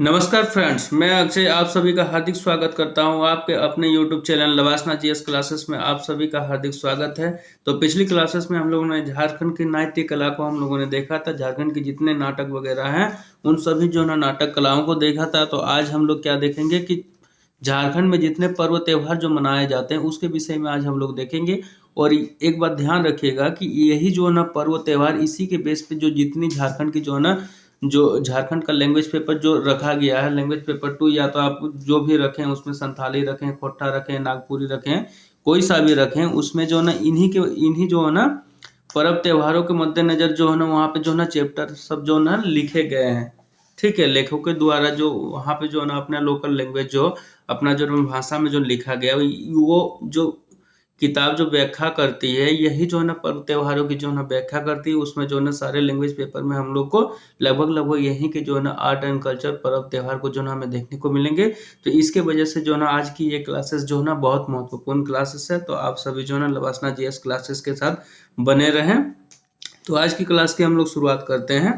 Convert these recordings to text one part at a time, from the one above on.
नमस्कार फ्रेंड्स, मैं अक्षय आप सभी का हार्दिक स्वागत करता हूं। आपके अपने YouTube चैनल लवासना जीएस क्लासेस में आप सभी का हार्दिक स्वागत है। तो पिछली क्लासेस में हम लोगों ने झारखंड की नाट्य कला को हम लोगों ने देखा था। झारखंड के जितने नाटक वगैरह हैं उन सभी जो ना नाटक कलाओं को देखा था। तो आज हम लोग क्या देखेंगे कि झारखंड में जितने पर्व त्योहार जो मनाए जाते हैं उसके विषय में आज हम लोग देखेंगे। और एक बात ध्यान रखिएगा कि यही जो है ना पर्व त्योहार, इसी के बेस पे जो जितनी झारखंड की जो है ना जो झारखंड का लैंग्वेज पेपर जो रखा गया है, लैंग्वेज पेपर 2, या तो आप जो भी रखें उसमें संथाली रखें, खोटा रखें, नागपुरी रखें, कोई सा भी रखें, उसमें जो है ना इन्हीं जो है ना पर्व त्योहारों के मद्देनजर जो है ना वहाँ पे जो है ना चैप्टर सब जो है ना लिखे गए हैं। ठीक है, लेखकों के द्वारा जो वहाँ पे जो है ना अपना लोकल लैंग्वेज जो अपना जो भाषा में जो लिखा गया वो जो किताब जो व्याख्या करती है, यही जो है ना पर्व त्योहारों की जो है ना व्याख्या करती है। उसमें जो है ना सारे लैंग्वेज पेपर में हम लोग को लगभग यही के जो है ना आर्ट एंड कल्चर पर्व त्योहार को जो है ना हमें देखने को मिलेंगे। तो इसके वजह से जो है ना आज की ये क्लासेस जो है ना बहुत महत्वपूर्ण क्लासेस है। तो आप सभी जो है ना लवासना जीएस क्लासेस के साथ बने रहें। तो आज की क्लास की हम लोग शुरुआत करते हैं।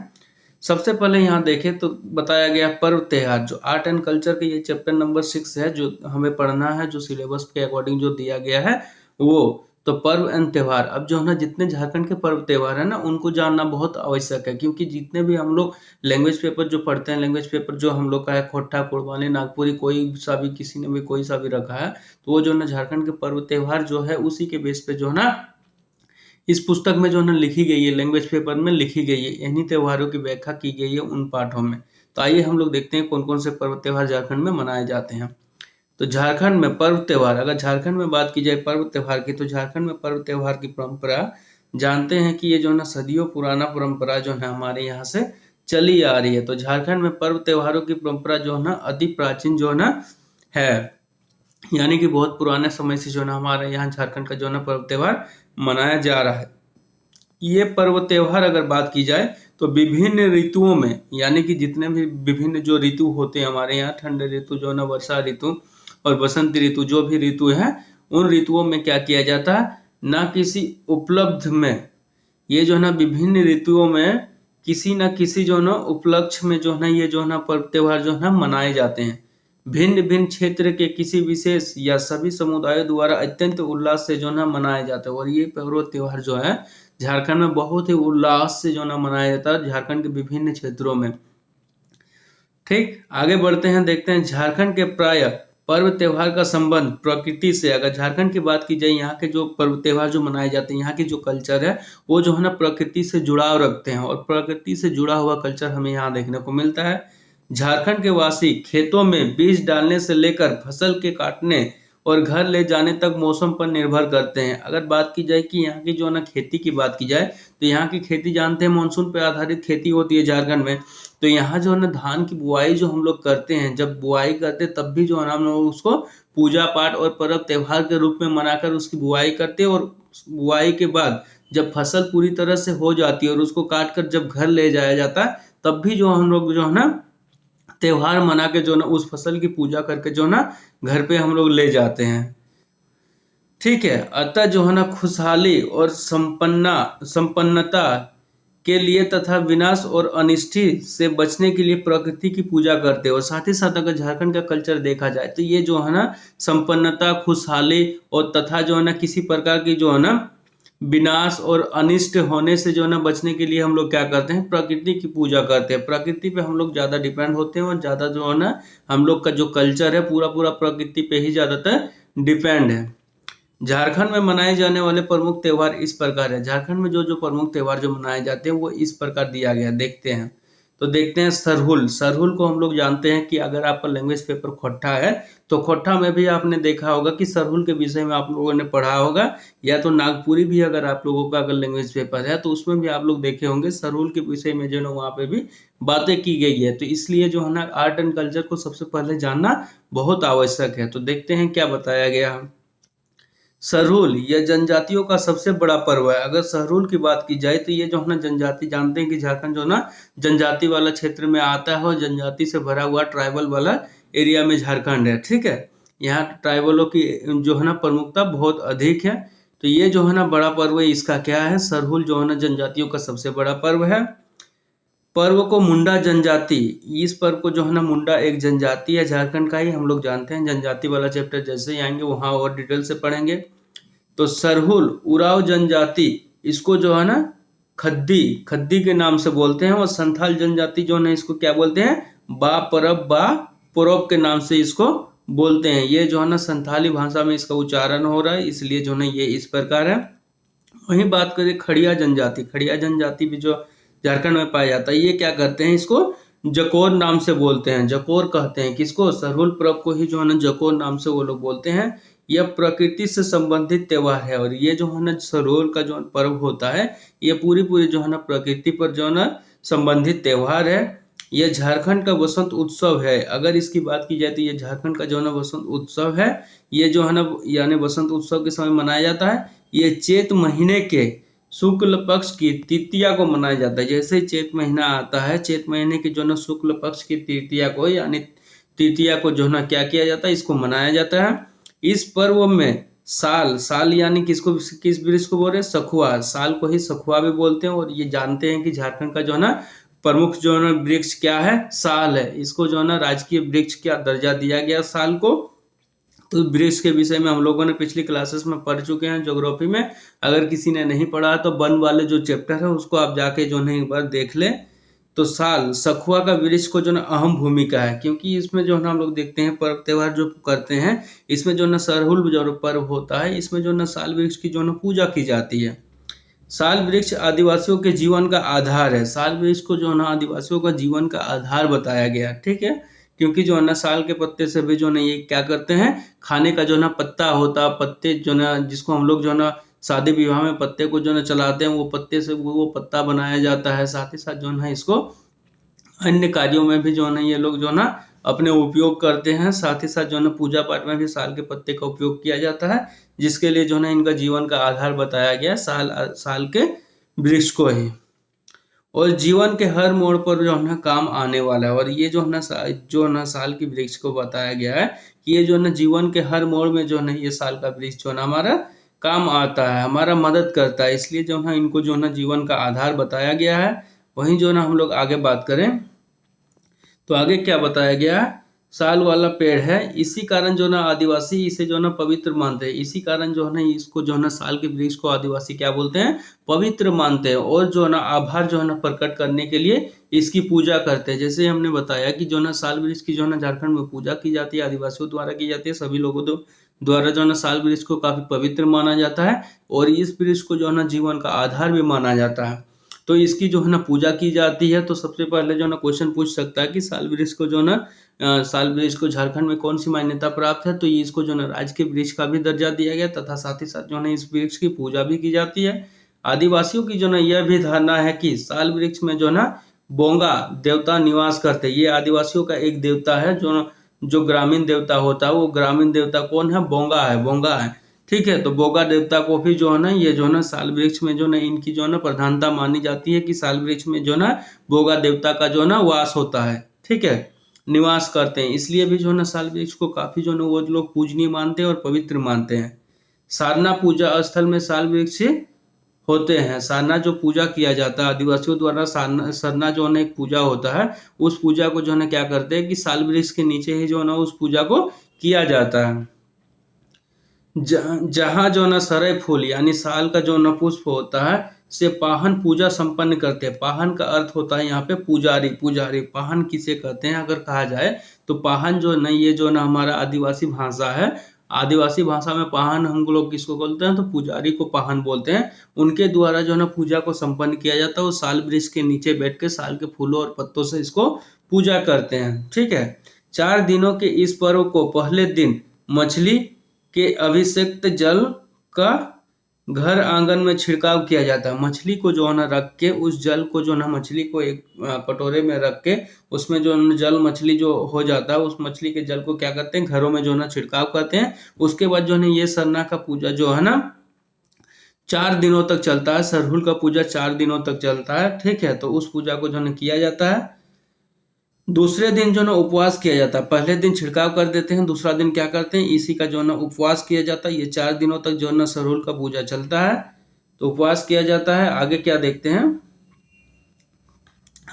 सबसे पहले यहाँ देखें तो बताया गया पर्व त्योहार, जो आर्ट एंड कल्चर के ये चैप्टर नंबर 6 है जो हमें पढ़ना है, जो सिलेबस के अकॉर्डिंग जो दिया गया है वो। तो पर्व एंड त्योहार, अब जो है ना जितने झारखंड के पर्व त्योहार है ना उनको जानना बहुत आवश्यक है, क्योंकि जितने भी हम लोग लैंग्वेज पेपर जो पढ़ते हैं, लैंग्वेज पेपर जो हम लोग का है खोटा, कुड़वानी, नागपुरी, कोई सा भी किसी ने भी कोई सा भी रखा है, तो वो जो है ना झारखंड के पर्व त्योहार जो है उसी के बेस पे जो है ना इस पुस्तक में जो है ना लिखी गई है, लैंग्वेज पेपर में लिखी गई है, इन्हीं त्योहारों की व्याख्या की गई है उन पाठों में। तो आइए हम लोग देखते हैं कौन कौन से पर्व त्योहार झारखंड में मनाए जाते हैं। तो झारखंड में पर्व त्योहार, अगर झारखंड में बात की जाए पर्व त्योहार की, तो झारखंड में पर्व त्योहार की परंपरा जानते हैं कि ये जो है ना सदियों पुराना परंपरा जो है हमारे यहाँ से चली आ रही है। तो झारखंड में पर्व त्योहारों की परंपरा जो है ना अति प्राचीन जो है ना है, यानी कि बहुत पुराने समय से जो है ना हमारे यहाँ झारखंड का जो है ना पर्व त्योहार मनाया जा रहा है। ये पर्व त्योहार अगर बात की जाए तो विभिन्न ऋतुओं में, यानी कि जितने भी विभिन्न जो ऋतु होते हैं हमारे यहाँ, ठंड ऋतु जो है ना, वर्षा ऋतु और बसंत ऋतु, जो भी ऋतु है उन ऋतुओं में क्या किया जाता है, ना किसी उपलब्ध में, ये जो है ना विभिन्न ऋतुओं में किसी न किसी जो है ना उपलक्ष्य में जो है ना ये जो है ना पर्व त्योहार जो है ना मनाए जाते हैं। भिन्न भिन्न क्षेत्र के किसी विशेष या सभी समुदायों द्वारा अत्यंत उल्लास से जो है ना मनाया जाता है। और ये पर्व त्योहार जो है झारखंड में बहुत ही उल्लास से जो है ना मनाया जाता है, झारखंड के विभिन्न क्षेत्रों में। ठीक, आगे बढ़ते हैं, देखते हैं झारखंड के प्राय पर्व त्योहार का संबंध प्रकृति से। अगर झारखंड की बात की जाए, यहाँ के जो पर्व त्योहार जो मनाए जाते हैं, यहाँ की जो कल्चर है वो जो है ना प्रकृति से जुड़ाव रखते हैं, और प्रकृति से जुड़ा हुआ कल्चर हमें यहाँ देखने को मिलता है। झारखंड के वासी खेतों में बीज डालने से लेकर फसल के काटने और घर ले जाने तक मौसम पर निर्भर करते हैं। अगर बात की जाए कि यहाँ की जो है ना खेती की बात की जाए, तो यहाँ की खेती जानते हैं मानसून पर आधारित खेती होती है झारखंड में। तो यहाँ जो है ना धान की बुआई जो हम लोग करते हैं, जब बुआई करते हैं तब भी जो है ना हम लोग उसको पूजा पाठ और पर्व त्योहार के रूप में मनाकर उसकी बुआई करते हैं। और बुआई के बाद जब फसल पूरी तरह से हो जाती है और उसको काट कर जब घर ले जाया जाता है, तब भी जो हम लोग जो है ना त्योहार मना के जो ना उस फसल की पूजा करके जो ना घर पे हम लोग ले जाते हैं। ठीक है, अतः जो है ना खुशहाली और संपन्नता के लिए तथा विनाश और अनिष्टि से बचने के लिए प्रकृति की पूजा करते हैं। और साथ ही साथ अगर झारखंड का कल्चर देखा जाए तो ये जो है ना संपन्नता, खुशहाली और तथा जो है ना किसी प्रकार की जो है ना विनाश और अनिष्ट होने से जो है ना बचने के लिए हम लोग क्या करते हैं, प्रकृति की पूजा करते हैं। प्रकृति पे हम लोग ज़्यादा डिपेंड होते हैं, और ज़्यादा जो है ना हम लोग का जो कल्चर है पूरा पूरा प्रकृति पे ही ज़्यादातर डिपेंड है। झारखंड में मनाए जाने वाले प्रमुख त्योहार इस प्रकार है। झारखंड में जो जो प्रमुख त्योहार जो मनाए जाते हैं वो इस प्रकार दिया गया है, देखते हैं। तो देखते हैं सरहुल। सरहुल को हम लोग जानते हैं कि अगर आपका लैंग्वेज पेपर खोट्टा है तो खोट्टा में भी आपने देखा होगा कि सरहुल के विषय में आप लोगों ने पढ़ा होगा, या तो नागपुरी भी अगर आप लोगों का अगर लैंग्वेज पेपर है तो उसमें भी आप लोग देखे होंगे सरहुल के विषय में जो है ना वहाँ पे भी बातें की गई है। तो इसलिए जो है ना आर्ट एंड कल्चर को सबसे पहले जानना बहुत आवश्यक है। तो देखते हैं क्या बताया गया। सरहुल यह जनजातियों का सबसे बड़ा पर्व है। अगर सरहुल की बात की जाए तो ये जो है ना जनजाति, जानते हैं कि झारखंड जो है ना जनजाति वाला क्षेत्र में आता है और जनजाति से भरा हुआ ट्राइबल वाला एरिया में झारखंड है। ठीक है, यहाँ ट्राइबलों की जो है ना प्रमुखता बहुत अधिक है। तो ये जो है ना बड़ा पर्व है, इसका क्या है, सरहुल जो है ना जनजातियों का सबसे बड़ा पर्व है। पर्व को मुंडा जनजाति, इस पर्व को जो है ना मुंडा एक जनजाति है झारखंड का ही, हम लोग जानते हैं। जनजाति वाला चैप्टर जैसे ही आएंगे वहाँ और डिटेल से पढ़ेंगे। तो सरहुल उराव जनजाति, इसको जो है ना खद्दी, खद्दी के नाम से बोलते हैं। और संथाल जनजाति जो है इसको क्या बोलते हैं, बा परब के नाम से इसको बोलते हैं। ये जो है ना संथाली भाषा में इसका उच्चारण हो रहा है, इसलिए जो है ना ये इस प्रकार है। वहीं बात करें खड़िया जनजाति, खड़िया जनजाति भी जो झारखंड में पाया जाता है, ये क्या करते हैं, इसको जकोर नाम से बोलते हैं। जकोर कहते हैं किसको, सरहुल पर्व को ही जो है ना जकोर नाम से वो लोग बोलते हैं। यह प्रकृति से संबंधित त्योहार है, और ये जो है ना सरहुल का जो पर्व होता है ये पूरी जो है ना प्रकृति पर जो है ना संबंधित त्योहार है। यह झारखंड का वसंत उत्सव है। अगर इसकी बात की जाए तो ये झारखंड का जो है ना वसंत उत्सव है। ये जो है ना यानी वसंत उत्सव के समय मनाया जाता है। ये चैत महीने के शुक्ल पक्ष की तृतीया को मनाया जाता है। जैसे चैत महीना आता है, चैत महीने की जो ना शुक्ल पक्ष की तृतीया को यानी तृतीया को जो ना क्या किया जाता है, इसको मनाया जाता है। इस पर्व में साल यानी किसको, किस वृक्ष को बोल रहे हैं, सखुआ, साल को ही सखुआ भी बोलते हैं। और ये जानते हैं कि झारखंड का जो है ना प्रमुख जो है ना वृक्ष क्या है, साल है। इसको जो है ना राजकीय वृक्ष का दर्जा दिया गया साल को। तो वृक्ष के विषय में हम लोगों ने पिछली क्लासेस में पढ़ चुके हैं ज्योग्राफी में। अगर किसी ने नहीं पढ़ा तो वन वाले जो चैप्टर है उसको आप जाके जो है एक बार देख लें। तो साल सखुआ का वृक्ष को जो ना अहम भूमिका है, क्योंकि इसमें जो है ना हम लोग देखते हैं पर्व त्योहार जो करते हैं, इसमें जो ना सरहुल जो पर्व होता है इसमें जो ना साल वृक्ष की जो ना पूजा की जाती है। साल वृक्ष आदिवासियों के जीवन का आधार है। साल वृक्ष को जो है ना आदिवासियों का जीवन का आधार बताया गया, ठीक है। क्योंकि जो है ना साल के पत्ते से भी जो है ना ये क्या करते हैं, खाने का जो है ना पत्ता होता, पत्ते जो ना जिसको हम लोग जो है ना शादी विवाह में पत्ते को जो है ना चलाते हैं, वो पत्ते से वो पत्ता बनाया जाता है। साथ ही साथ जो है ना इसको अन्य कार्यों में भी जो है ना ये लोग जो है ना अपने उपयोग करते हैं। साथ ही साथ जो है ना पूजा पाठ में भी साल के पत्ते का उपयोग किया जाता है, जिसके लिए जो है ना इनका जीवन का आधार बताया गया साल के वृक्ष को ही। और जीवन के हर मोड़ पर जो है ना काम आने वाला है। और ये जो है ना जो ना साल की वृक्ष को बताया गया है कि ये जो है ना जीवन के हर मोड़ में जो है ना ये साल का वृक्ष जो है ना हमारा काम आता है, हमारा मदद करता है। इसलिए जो है ना इनको जो है ना जीवन का आधार बताया गया है। वहीं जो है ना हम लोग आगे बात करें तो आगे क्या बताया गया है, साल वाला पेड़ है, इसी कारण जो ना आदिवासी इसे जो ना पवित्र मानते हैं। इसी कारण जो है ना इसको जो है ना साल के वृक्ष को आदिवासी क्या बोलते हैं, पवित्र मानते हैं। और जो है ना आभार जो है ना प्रकट करने के लिए इसकी पूजा करते हैं। जैसे हमने बताया कि जो ना साल वृक्ष की जो है ना झारखंड में पूजा की जाती है, आदिवासियों द्वारा की जाती है। सभी लोगों द्वारा जो है ना साल वृक्ष को काफी पवित्र माना जाता है, और इस वृक्ष को जो है ना जीवन का आधार भी माना जाता है। तो इसकी जो है ना पूजा की जाती है। तो सबसे पहले जो है ना क्वेश्चन पूछ सकता है कि साल वृक्ष को जो है ना साल वृक्ष को झारखंड में कौन सी मान्यता प्राप्त है, तो ये इसको जो है ना राज्य के वृक्ष का भी दर्जा दिया गया, तथा साथ ही साथ जो है ना इस वृक्ष की पूजा भी की जाती है। आदिवासियों की जो है ना यह भी धारणा है कि साल वृक्ष में जो है ना बोंगा देवता निवास करते हैं। ये आदिवासियों का एक देवता है जो ग्रामीण देवता होता है। वो ग्रामीण देवता कौन है, बोंगा है, ठीक है। तो बोगा देवता को भी जो है ना ये जो है ना साल वृक्ष में जो है ना इनकी जो है ना प्रधानता मानी जाती है कि साल वृक्ष में जो है ना बोगा देवता का जो है ना वास होता है, ठीक है, निवास करते हैं। इसलिए भी जो है ना साल वृक्ष को काफी जो है ना वो लोग पूजनीय मानते हैं और पवित्र मानते हैं। सारना पूजा स्थल में साल वृक्ष होते हैं। सारना जो पूजा किया जाता है आदिवासियों द्वारा, सरना जो है ना एक पूजा होता है। उस पूजा को जो है ना क्या करते हैं कि साल वृक्ष के नीचे ही जो है ना उस पूजा को किया जाता है। जहाँ जो ना सरय फूल यानी साल का जो न पुष्प होता है से पाहन पूजा संपन्न करते हैं। पाहन का अर्थ होता है यहाँ पे पुजारी। पाहन किसे कहते हैं अगर कहा जाए तो पाहन जो न ये जो ना हमारा आदिवासी भाषा है, आदिवासी भाषा में पाहन हम लोग किसको बोलते हैं, तो पुजारी को पाहन बोलते हैं। उनके द्वारा जो ना पूजा को संपन्न किया जाता है। वो साल वृक्ष के नीचे बैठ के साल के फूलों और पत्तों से इसको पूजा करते हैं, ठीक है। 4 दिनों के इस पर्व को पहले दिन मछली के अभिषेक्त जल का घर आंगन में छिड़काव किया जाता है। मछली को जो है ना रख के उस जल को जो ना मछली को एक कटोरे में रख के उसमें जो जल मछली जो हो जाता है उस मछली के जल को क्या करते हैं, घरों में जो है ना छिड़काव करते हैं। उसके बाद जो है ये सरना का पूजा जो है ना 4 दिनों तक चलता है। सरहुल का पूजा 4 दिनों तक चलता है, ठीक है। तो उस पूजा को जो है किया जाता है। दूसरे दिन जो ना उपवास किया जाता है। पहले दिन छिड़काव कर देते हैं, दूसरा दिन क्या करते हैं, इसी का जो ना उपवास किया जाता है। ये 4 दिनों तक जो ना सरहुल का पूजा चलता है, तो उपवास किया जाता है। आगे क्या देखते हैं,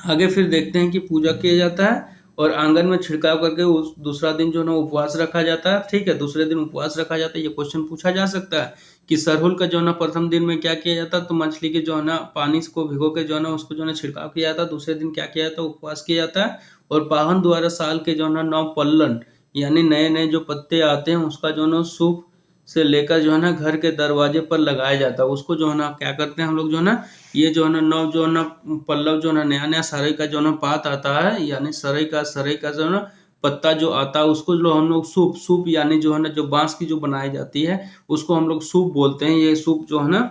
आगे फिर देखते हैं कि पूजा किया जाता है और आंगन में छिड़काव करके उस दूसरा दिन जो है ना उपवास रखा जाता है। ठीक है, दूसरे दिन उपवास रखा जाता है। ये क्वेश्चन पूछा जा सकता है कि सरहुल का जो है ना प्रथम दिन में क्या किया जाता है, तो मछली के जो है ना पानी को भिगो के जो है ना उसको जो है ना छिड़काव किया जाता है। दूसरे दिन क्या किया जाता है, उपवास किया जाता है। और पाहन द्वारा साल के जो है ना 9 पल्लन यानी नए नए जो पत्ते आते हैं उसका जो है ना सूप से लेकर जो है ना घर के दरवाजे पर लगाया जाता है। उसको जो है ना क्या करते हैं हम लोग जो है ना, ये जो है ना नव जो है ना पल्लव जो है ना नया नया सरई का जो है ना पात आता है, यानी सरई का जो है ना पत्ता जो आता है उसको जो हम लोग सूप सूप यानी जो है ना जो बांस की जो बनाई जाती है उसको हम लोग सूप बोलते हैं। ये सूप जो है ना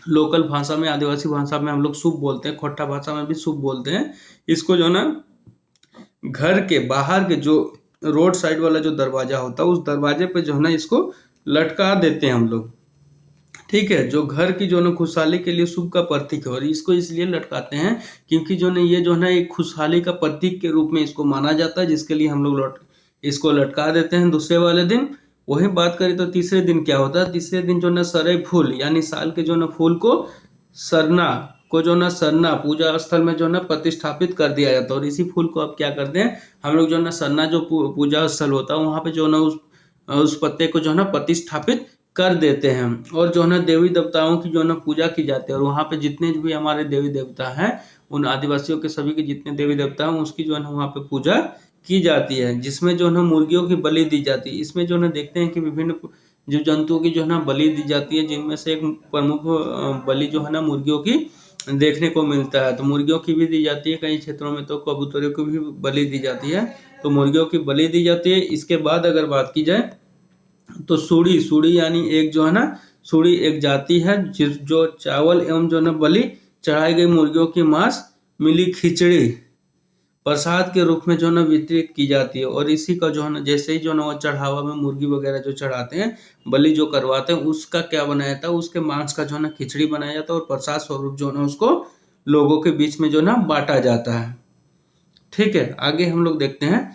लोकल भाषा में, आदिवासी भाषा में हम लोग सूप बोलते हैं, खोट्टा भाषा में भी सूप बोलते हैं। इसको जो है ना घर के बाहर के जो रोड साइड वाला जो दरवाजा होता है उस दरवाजे पे जो है ना इसको लटका देते हैं हम लोग। ठीक है, जो घर की जो है ना खुशहाली के लिए शुभ का प्रतीक है और इसको इसलिए लटकाते हैं क्योंकि जो है ये जो है ना एक खुशहाली का प्रतीक के रूप में इसको माना जाता है, जिसके लिए हम लोग इसको लटका देते हैं दूसरे वाले दिन। वही बात करें तो तीसरे दिन क्या होता है, तीसरे दिन जो है ना सरई फूल यानी साल के जो है ना फूल को सरना जो ना सरना पूजा स्थल में जो है ना प्रतिष्ठापित कर दिया जाता है। और इसी फूल को अब क्या करते हैं हम लोग जो है ना सरना जो पूजा स्थल होता है वहां पे जो है ना उस पत्ते को जो है ना प्रतिष्ठापित कर देते हैं। और जो है ना देवी देवताओं की जो है ना पूजा की जाती है और वहाँ पे जितने भी हमारे देवी देवता हैं उन आदिवासियों के सभी के जितने देवी देवता हैं उसकी जो है ना वहाँ पे पूजा की जाती है, जिसमें जो है ना मुर्गियों की बलि दी जाती है। इसमें जो है ना देखते हैं कि विभिन्न जीव जंतुओं की जो है ना बलि दी जाती है, जिनमें से एक प्रमुख बलि जो है ना मुर्गियों की देखने को मिलता है। तो मुर्गियों की भी दी जाती है, कई क्षेत्रों में तो कबूतरों की भी बलि दी जाती है। तो मुर्गियों की बलि दी जाती है। इसके बाद अगर बात की जाए तो सूड़ी सूड़ी यानी एक जो है ना सूड़ी एक जाति है जो चावल एवं जो है ना बलि चढ़ाई गई मुर्गियों की मांस मिली खिचड़ी प्रसाद के रूप में जो है ना वितरित की जाती है। और इसी का जो है ना जैसे ही जो है ना वो चढ़ावा में मुर्गी वगैरह जो चढ़ाते हैं, बलि जो करवाते हैं, उसका क्या बनाया जाता है, उसके मांस का जो है ना खिचड़ी बनाया जाता है और प्रसाद स्वरूप जो है ना उसको लोगों के बीच में जो है ना बांटा जाता है। ठीक है, आगे हम लोग देखते हैं।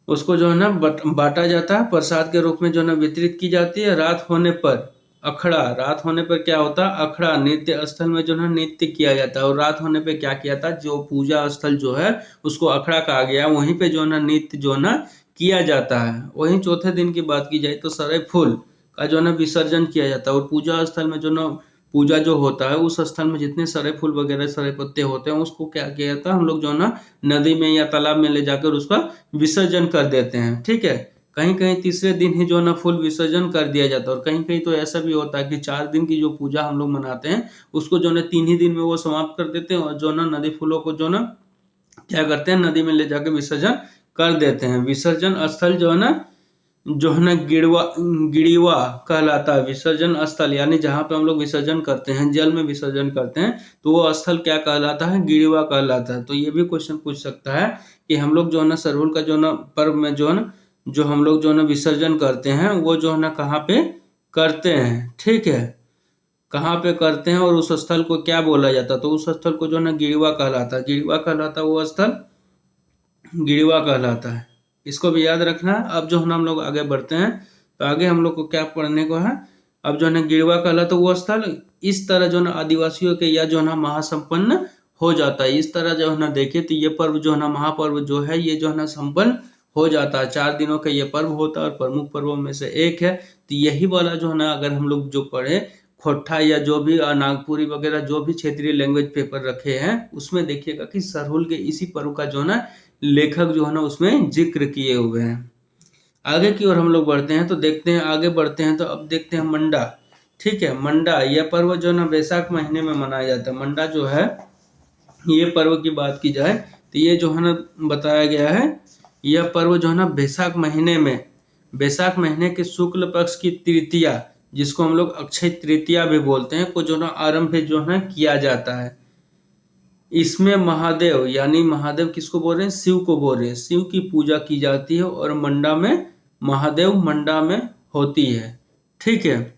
उसको जो है ना बांटा जाता है, प्रसाद के रूप में जो है ना वितरित की जाती है। रात होने पर अखड़ा, रात होने पर क्या होता है, अखड़ा नृत्य स्थल में जो है नृत्य किया जाता है। और रात होने पे क्या किया था, जो पूजा स्थल जो है उसको अखड़ा कहा गया, वहीं पे जो है ना नृत्य जो है ना किया जाता है। वहीं चौथे दिन की बात की जाए तो सरई फूल का जो है ना विसर्जन किया जाता है। और पूजा स्थल में जो ना पूजा जो होता है उस स्थल में जितने सरई फूल वगैरह सरई पत्ते होते हैं उसको क्या किया जाता है, हम लोग जो है ना नदी में या तालाब में ले जाकर उसका विसर्जन कर देते हैं। ठीक है, कहीं कहीं तीसरे दिन ही जो है ना फूल विसर्जन कर दिया जाता है और कहीं कहीं तो ऐसा भी होता है कि 4 दिन की जो पूजा हम लोग मनाते हैं उसको जो है ना 3 ही दिन में वो समाप्त कर देते हैं और जो ना नदी फूलों को जो ना क्या करते हैं नदी में ले जाकर विसर्जन कर देते हैं। विसर्जन स्थल जो है ना गिड़ीवा कहलाता है। विसर्जन स्थल यानी जहाँ पे हम लोग विसर्जन करते हैं, जल में विसर्जन करते हैं, तो वो स्थल क्या कहलाता है, गिड़ीवा कहलाता है। तो ये भी क्वेश्चन पूछ सकता है कि हम लोग जो है ना सरहुल का जो है ना पर्व में जो है ना जो हम लोग जो है ना विसर्जन करते हैं वो जो है ना कहाँ पे करते हैं। ठीक है, कहाँ पे करते हैं और उस स्थल को क्या बोला जाता है, तो उस स्थल को जो है ना गिड़ीवा कहलाता है। गिड़ीवा कहलाता है वो स्थल, गिड़ीवा कहलाता है। इसको भी याद रखना है। अब जो है ना हम लोग आगे बढ़ते हैं तो आगे हम लोग को क्या पढ़ने को है, अब जो है ना गिड़ीवा कहलाता है वो स्थल इस तरह जो है ना आदिवासियों के या जो है ना महासंपन्न हो जाता है। इस तरह जो है ना देखे तो ये पर्व जो है ना महापर्व जो है ये जो है ना संपन्न हो जाता है। 4 दिनों का ये पर्व होता है और प्रमुख पर्वों में से एक है। तो यही वाला जो है ना अगर हम लोग जो पढ़े खोट्ठा या जो भी नागपुरी वगैरह जो भी क्षेत्रीय लैंग्वेज पेपर रखे हैं उसमें देखिएगा कि सरहुल के इसी पर्व का जो है ना लेखक जो है ना उसमें जिक्र किए हुए हैं। आगे की ओर हम लोग बढ़ते हैं तो देखते हैं, आगे बढ़ते हैं तो अब देखते हैं मंडा। ठीक है, मंडा यह पर्व जो है ना वैशाख महीने में मनाया जाता है। मंडा जो है ये पर्व की बात की जाए तो ये जो है ना बताया गया है, यह पर्व जो है ना वैशाख महीने के शुक्ल पक्ष की तृतीया, जिसको हम लोग अक्षय तृतीया भी बोलते हैं, को जो ना आरंभ जो है किया जाता है। इसमें महादेव यानी महादेव किसको बोल रहे हैं, शिव को बोल रहे हैं, शिव की पूजा की जाती है और मंडा में महादेव मंडा में होती है। ठीक है,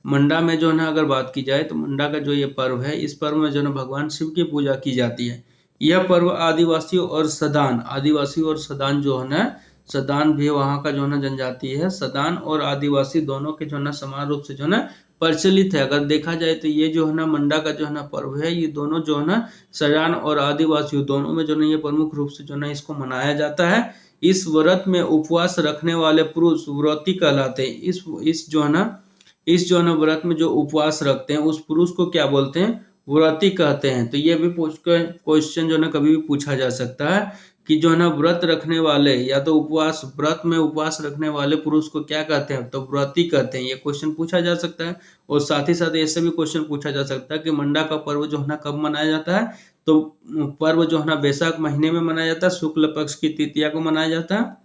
मंडा में जो है ना अगर बात की जाए तो मंडा का जो ये पर्व है इस पर्व में जो है ना भगवान शिव की पूजा की जाती है। यह पर्व आदिवासी और सदान जो है ना, सदान भी वहाँ का जो है ना जनजाति है, सदान और आदिवासी दोनों के जो है ना समान रूप से जो है ना प्रचलित है। अगर देखा जाए तो ये जो है ना मंडा का जो है ना पर्व है, ये दोनों जो है ना सयान और आदिवासियों दोनों में जो है ये प्रमुख रूप से जो है इसको मनाया जाता है। इस व्रत में उपवास रखने वाले पुरुष व्रती कहलाते हैं। इस जो है ना व्रत में जो उपवास रखते हैं उस पुरुष को क्या बोलते हैं? व्रती कहते हैं। तो ये भी क्वेश्चन जो है ना कभी भी पूछा जा सकता है कि जो है ना व्रत रखने वाले या तो व्रत में उपवास रखने वाले पुरुष को क्या कहते हैं? तो व्रती कहते हैं। ये क्वेश्चन पूछा जा सकता है। और साथ ही साथ ऐसे भी क्वेश्चन पूछा जा सकता है कि मंडा का पर्व जो है ना कब मनाया जाता है? तो पर्व जो है ना बैसाख महीने में मनाया जाता है, शुक्ल पक्ष की तृतीया को मनाया जाता है।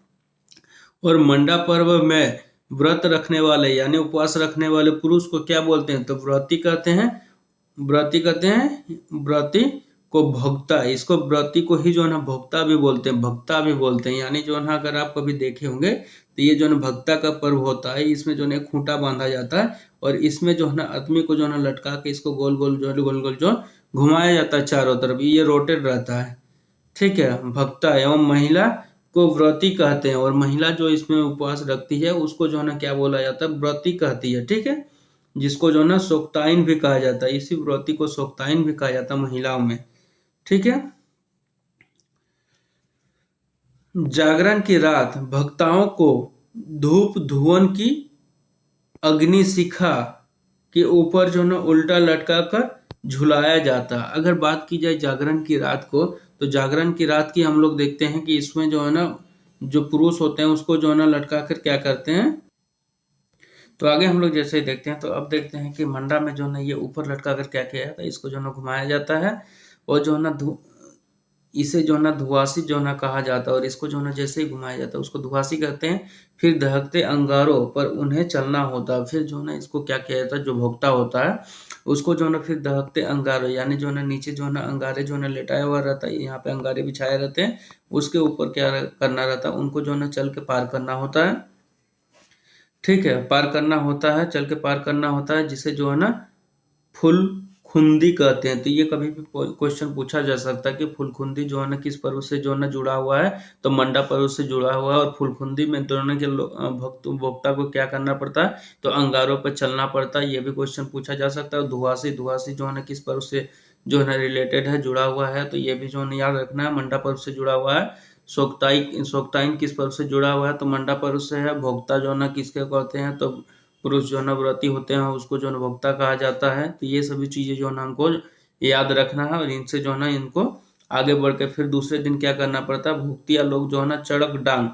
और मंडा पर्व में व्रत रखने वाले यानी उपवास रखने वाले पुरुष को क्या बोलते हैं? तो व्रती कहते हैं। व्रती को भोक्ता, इसको व्रती को ही जो है ना भोक्ता भी बोलते हैं, भक्ता भी बोलते हैं। यानी जो है ना अगर आप कभी देखे होंगे तो ये जो है ना भक्ता का पर्व होता है। इसमें जो है खूंटा बांधा जाता है और इसमें जो है ना आदमी को जो है ना लटका के इसको गोल गोल जो घुमाया जाता है चारों तरफ, ये रोटेट रहता है। ठीक है, भक्ता एवं महिला को व्रती कहते हैं। और महिला जो इसमें उपवास रखती है उसको जो है ना क्या बोला जाता है? व्रती कहती है। ठीक है, जिसको जो है ना सोक्ताइन भी कहा जाता है। इसी व्रती को सोक्ताइन भी कहा जाता है महिलाओं में। ठीक है, जागरण की रात भक्ताओं को धूप धुवन की अग्नि शिखा के ऊपर जो है ना उल्टा लटका कर झुलाया जाता। अगर बात की जाए जागरण की रात को, तो जागरण की रात की हम लोग देखते हैं कि इसमें जो है ना जो पुरुष होते हैं उसको जो है ना लटका कर क्या करते हैं? तो आगे हम लोग जैसे ही देखते हैं तो अब देखते हैं कि मंडा में जो है ना ये ऊपर लटका कर क्या किया जाता है? इसको जो है ना घुमाया जाता है और जो है ना इसे जो है ना धुआसी जो है ना कहा जाता है। और इसको जो है ना जैसे ही घुमाया जाता है उसको धुआसी कहते हैं। फिर दहकते अंगारों पर उन्हें चलना होता है। फिर जो है ना इसको क्या किया जाता है? जो भोक्ता होता है उसको जो है ना फिर दहकते अंगारों यानी जो है ना नीचे जो है ना अंगारे जो है ना लेटाया हुआ रहता है, यहाँ पे अंगारे बिछाए रहते हैं, उसके ऊपर क्या करना रहता है? उनको जो है ना चल के पार करना होता है। ठीक है, पार करना होता है, चल के पार करना होता है, जिसे जो है ना फुलखुंदी कहते हैं। तो ये कभी भी क्वेश्चन पूछा जा सकता है कि फुलखुंदी जो है ना किस पर्व से जो है ना जुड़ा हुआ है? तो मंडा पर्व से जुड़ा हुआ है। और फुलखुंदी में दोनों के भोक्ता को क्या करना पड़ता है? तो अंगारों पर चलना पड़ता है। ये भी क्वेश्चन पूछा जा सकता है। धुआसी जो है ना किस पर्व से जो है ना रिलेटेड है, जुड़ा हुआ है? तो ये भी जो है ना याद रखना है, मंडा पर्व से जुड़ा हुआ है। सोक्ताइन किस पर्व से जुड़ा हुआ है? तो मंडा पर्व से है। भोक्ता जो है ना किसके कहते हैं? तो पुरुष जो है ना व्रती होते हैं उसको जो है ना भोक्ता कहा जाता है। तो ये सभी चीजें जो है ना हमको याद रखना है और इनसे जो है ना इनको आगे बढ़ के फिर दूसरे दिन क्या करना पड़ता है? भुक्तिया लोग जो है ना चड़क डांग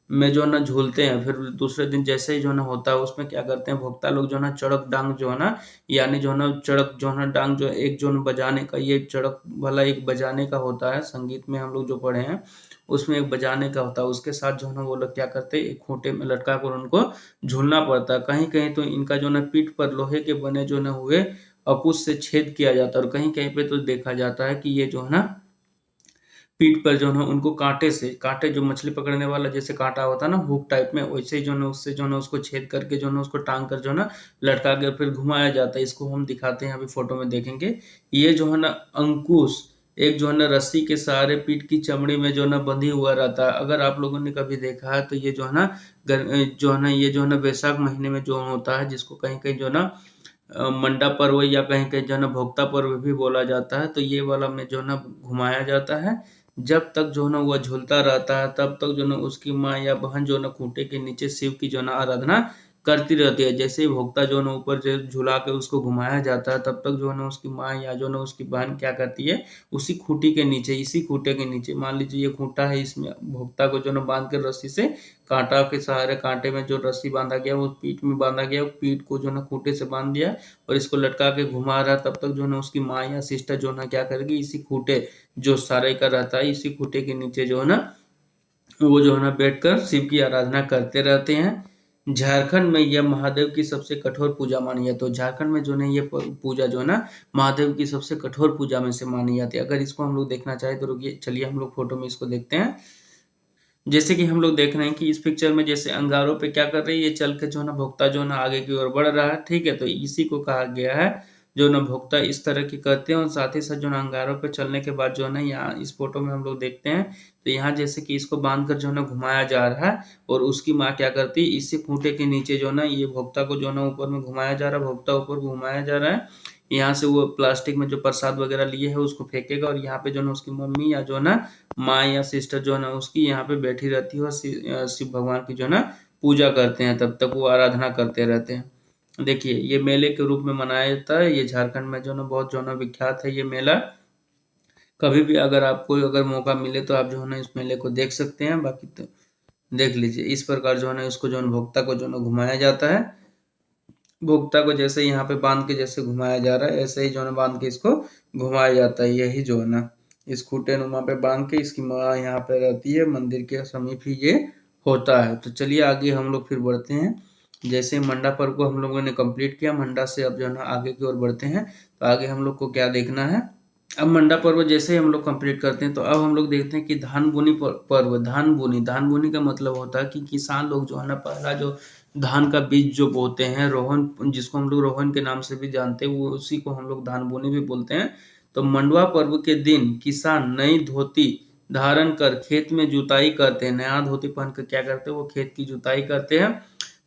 में जो है ना झूलते हैं। फिर दूसरे दिन जैसे ही जो है ना होता है उसमें क्या करते हैं? भोक्ता लोग जो है ना चड़क डांग जो है ना यानी जो है ना चड़क जो है ना डांग जो एक जो है ना बजाने का, ये चड़क वाला एक बजाने का होता है। संगीत में हम लोग जो पढ़े हैं उसमें एक बजाने का होता है। उसके साथ जो है ना वो लोग क्या करते हैं? एक खूंटे में लटका कर उनको झूलना पड़ता है। कहीं कहीं तो इनका जो है ना पीठ पर लोहे के बने जो है ना हुए अकुश से छेद किया जाता है। और कहीं कहीं पे तो देखा जाता है कि ये जो है ना पीठ पर जो है उनको कांटे जो मछली पकड़ने वाला जैसे कांटा होता है ना हुक टाइप में, वैसे ही जो है उससे जो है उसको छेद करके जो है उसको टांग कर जो है ना लटका के फिर घुमाया जाता है। इसको हम दिखाते हैं, अभी फोटो में देखेंगे। ये जो है ना अंकुश एक जो है ना रस्सी के सहारे पीठ की चमड़ी में जो है ना बंधी हुआ रहता है। अगर आप लोगों ने कभी देखा है तो ये जो है ना ये जो है ना बैसाख महीने में जो होता है, जिसको कहीं कहीं जो है ना मंडा पर्व या कहीं कहीं जो है ना भोक्ता पर्व भी बोला जाता है। तो ये वाला में जो है ना घुमाया जाता है। जब तक जो है ना वह झूलता रहता है तब तक जो है ना उसकी माँ या बहन जो है ना खूंटे के नीचे शिव की जो है ना आराधना करती रहती है। जैसे ही भोक्ता जो है ना ऊपर जो झुला के उसको घुमाया जाता है तब तक जो है ना उसकी माँ या जो है ना उसकी बहन क्या करती है? उसी खूंटी के नीचे, इसी खूंटे के नीचे, मान लीजिए ये खूंटा है, इसमें भोक्ता को जो है ना बांध के रस्सी से, कांटा के सहारे, कांटे में जो रस्सी बांधा गया वो पीठ में बांधा गया, पीठ को जो है ना खूंटे से बांध दिया और इसको लटका के घुमा रहा है। तब तक जो है ना उसकी माँ या सिस्टर जो है ना क्या करेगी? इसी खूंटे जो सारे का रहता है, इसी खूंटे के नीचे जो है ना वो जो है ना बैठकर शिव की आराधना करते रहते हैं। झारखंड में यह महादेव की सबसे कठोर पूजा मानी जाती है। तो झारखंड में जो है ये पूजा जो है ना महादेव की सबसे कठोर पूजा में से मानी जाती है। अगर इसको हम लोग देखना चाहें तो रुकिए, चलिए हम लोग फोटो में इसको देखते हैं। जैसे कि हम लोग देख रहे हैं कि इस पिक्चर में जैसे अंगारों पे क्या कर रही है? ये चल के जो है ना भोक्ता जो है ना आगे की ओर बढ़ रहा है। ठीक है, तो इसी को कहा गया है जो है ना भोक्ता इस तरह की करते हैं। और साथ ही साथ जो है ना अंगारों पे चलने के बाद जो है ना यहाँ इस फोटो में हम लोग देखते हैं तो यहाँ जैसे कि इसको बांध कर जो है ना घुमाया जा रहा है और उसकी माँ क्या करती है, इसी खूंटे के नीचे जो है ना ये भोक्ता को जो है ना ऊपर में घुमाया जा रहा है, भोक्ता ऊपर घुमाया जा रहा है। यहाँ से वो प्लास्टिक में जो प्रसाद वगैरह लिए है उसको फेंकेगा और यहाँ पे जो है ना उसकी मम्मी या जो है ना माँ या सिस्टर जो है ना उसकी यहाँ पे बैठी रहती है और शिव भगवान की जो है ना पूजा करते हैं, तब तक वो आराधना करते रहते हैं। देखिए ये मेले के रूप में मनाया जाता है, ये झारखंड में जो है ना बहुत जो है ना विख्यात है ये मेला। कभी भी अगर आपको अगर मौका मिले तो आप जो है ना इस मेले को देख सकते हैं। बाकी तो देख लीजिए इस प्रकार जो है ना इसको जो है ना भोक्ता को जो है ना घुमाया जाता है। भोक्ता को जैसे यहाँ पे बांध के जैसे घुमाया जा रहा है ऐसे ही जो है ना बांध के इसको घुमाया जाता है। यही जो है ना इस खूंटे नुमा पे बांध के इसकी माँ यहाँ पे रहती है, मंदिर के समीप ही ये होता है। तो चलिए आगे हम लोग फिर बढ़ते हैं। जैसे मंडा पर्व को हम लोगों ने कंप्लीट किया, मंडा से अब जो है ना आगे की ओर बढ़ते हैं। तो आगे हम लोग को क्या देखना है, अब मंडा पर्व जैसे ही हम लोग कंप्लीट करते हैं तो अब हम लोग देखते हैं कि धान बुनी पर्व। धान बुनी का मतलब होता है कि किसान लोग जो है ना पहला जो धान का बीज जो बोते हैं, रोहन जिसको हम लोग रोहन के नाम से भी जानते हैं, वो उसी को हम लोग धान बुनी भी बोलते हैं। तो मंडवा पर्व के दिन किसान नई धोती धारण कर खेत में जुताई करते हैं। नया धोती पहन कर क्या करते हैं, वो खेत की जुताई करते हैं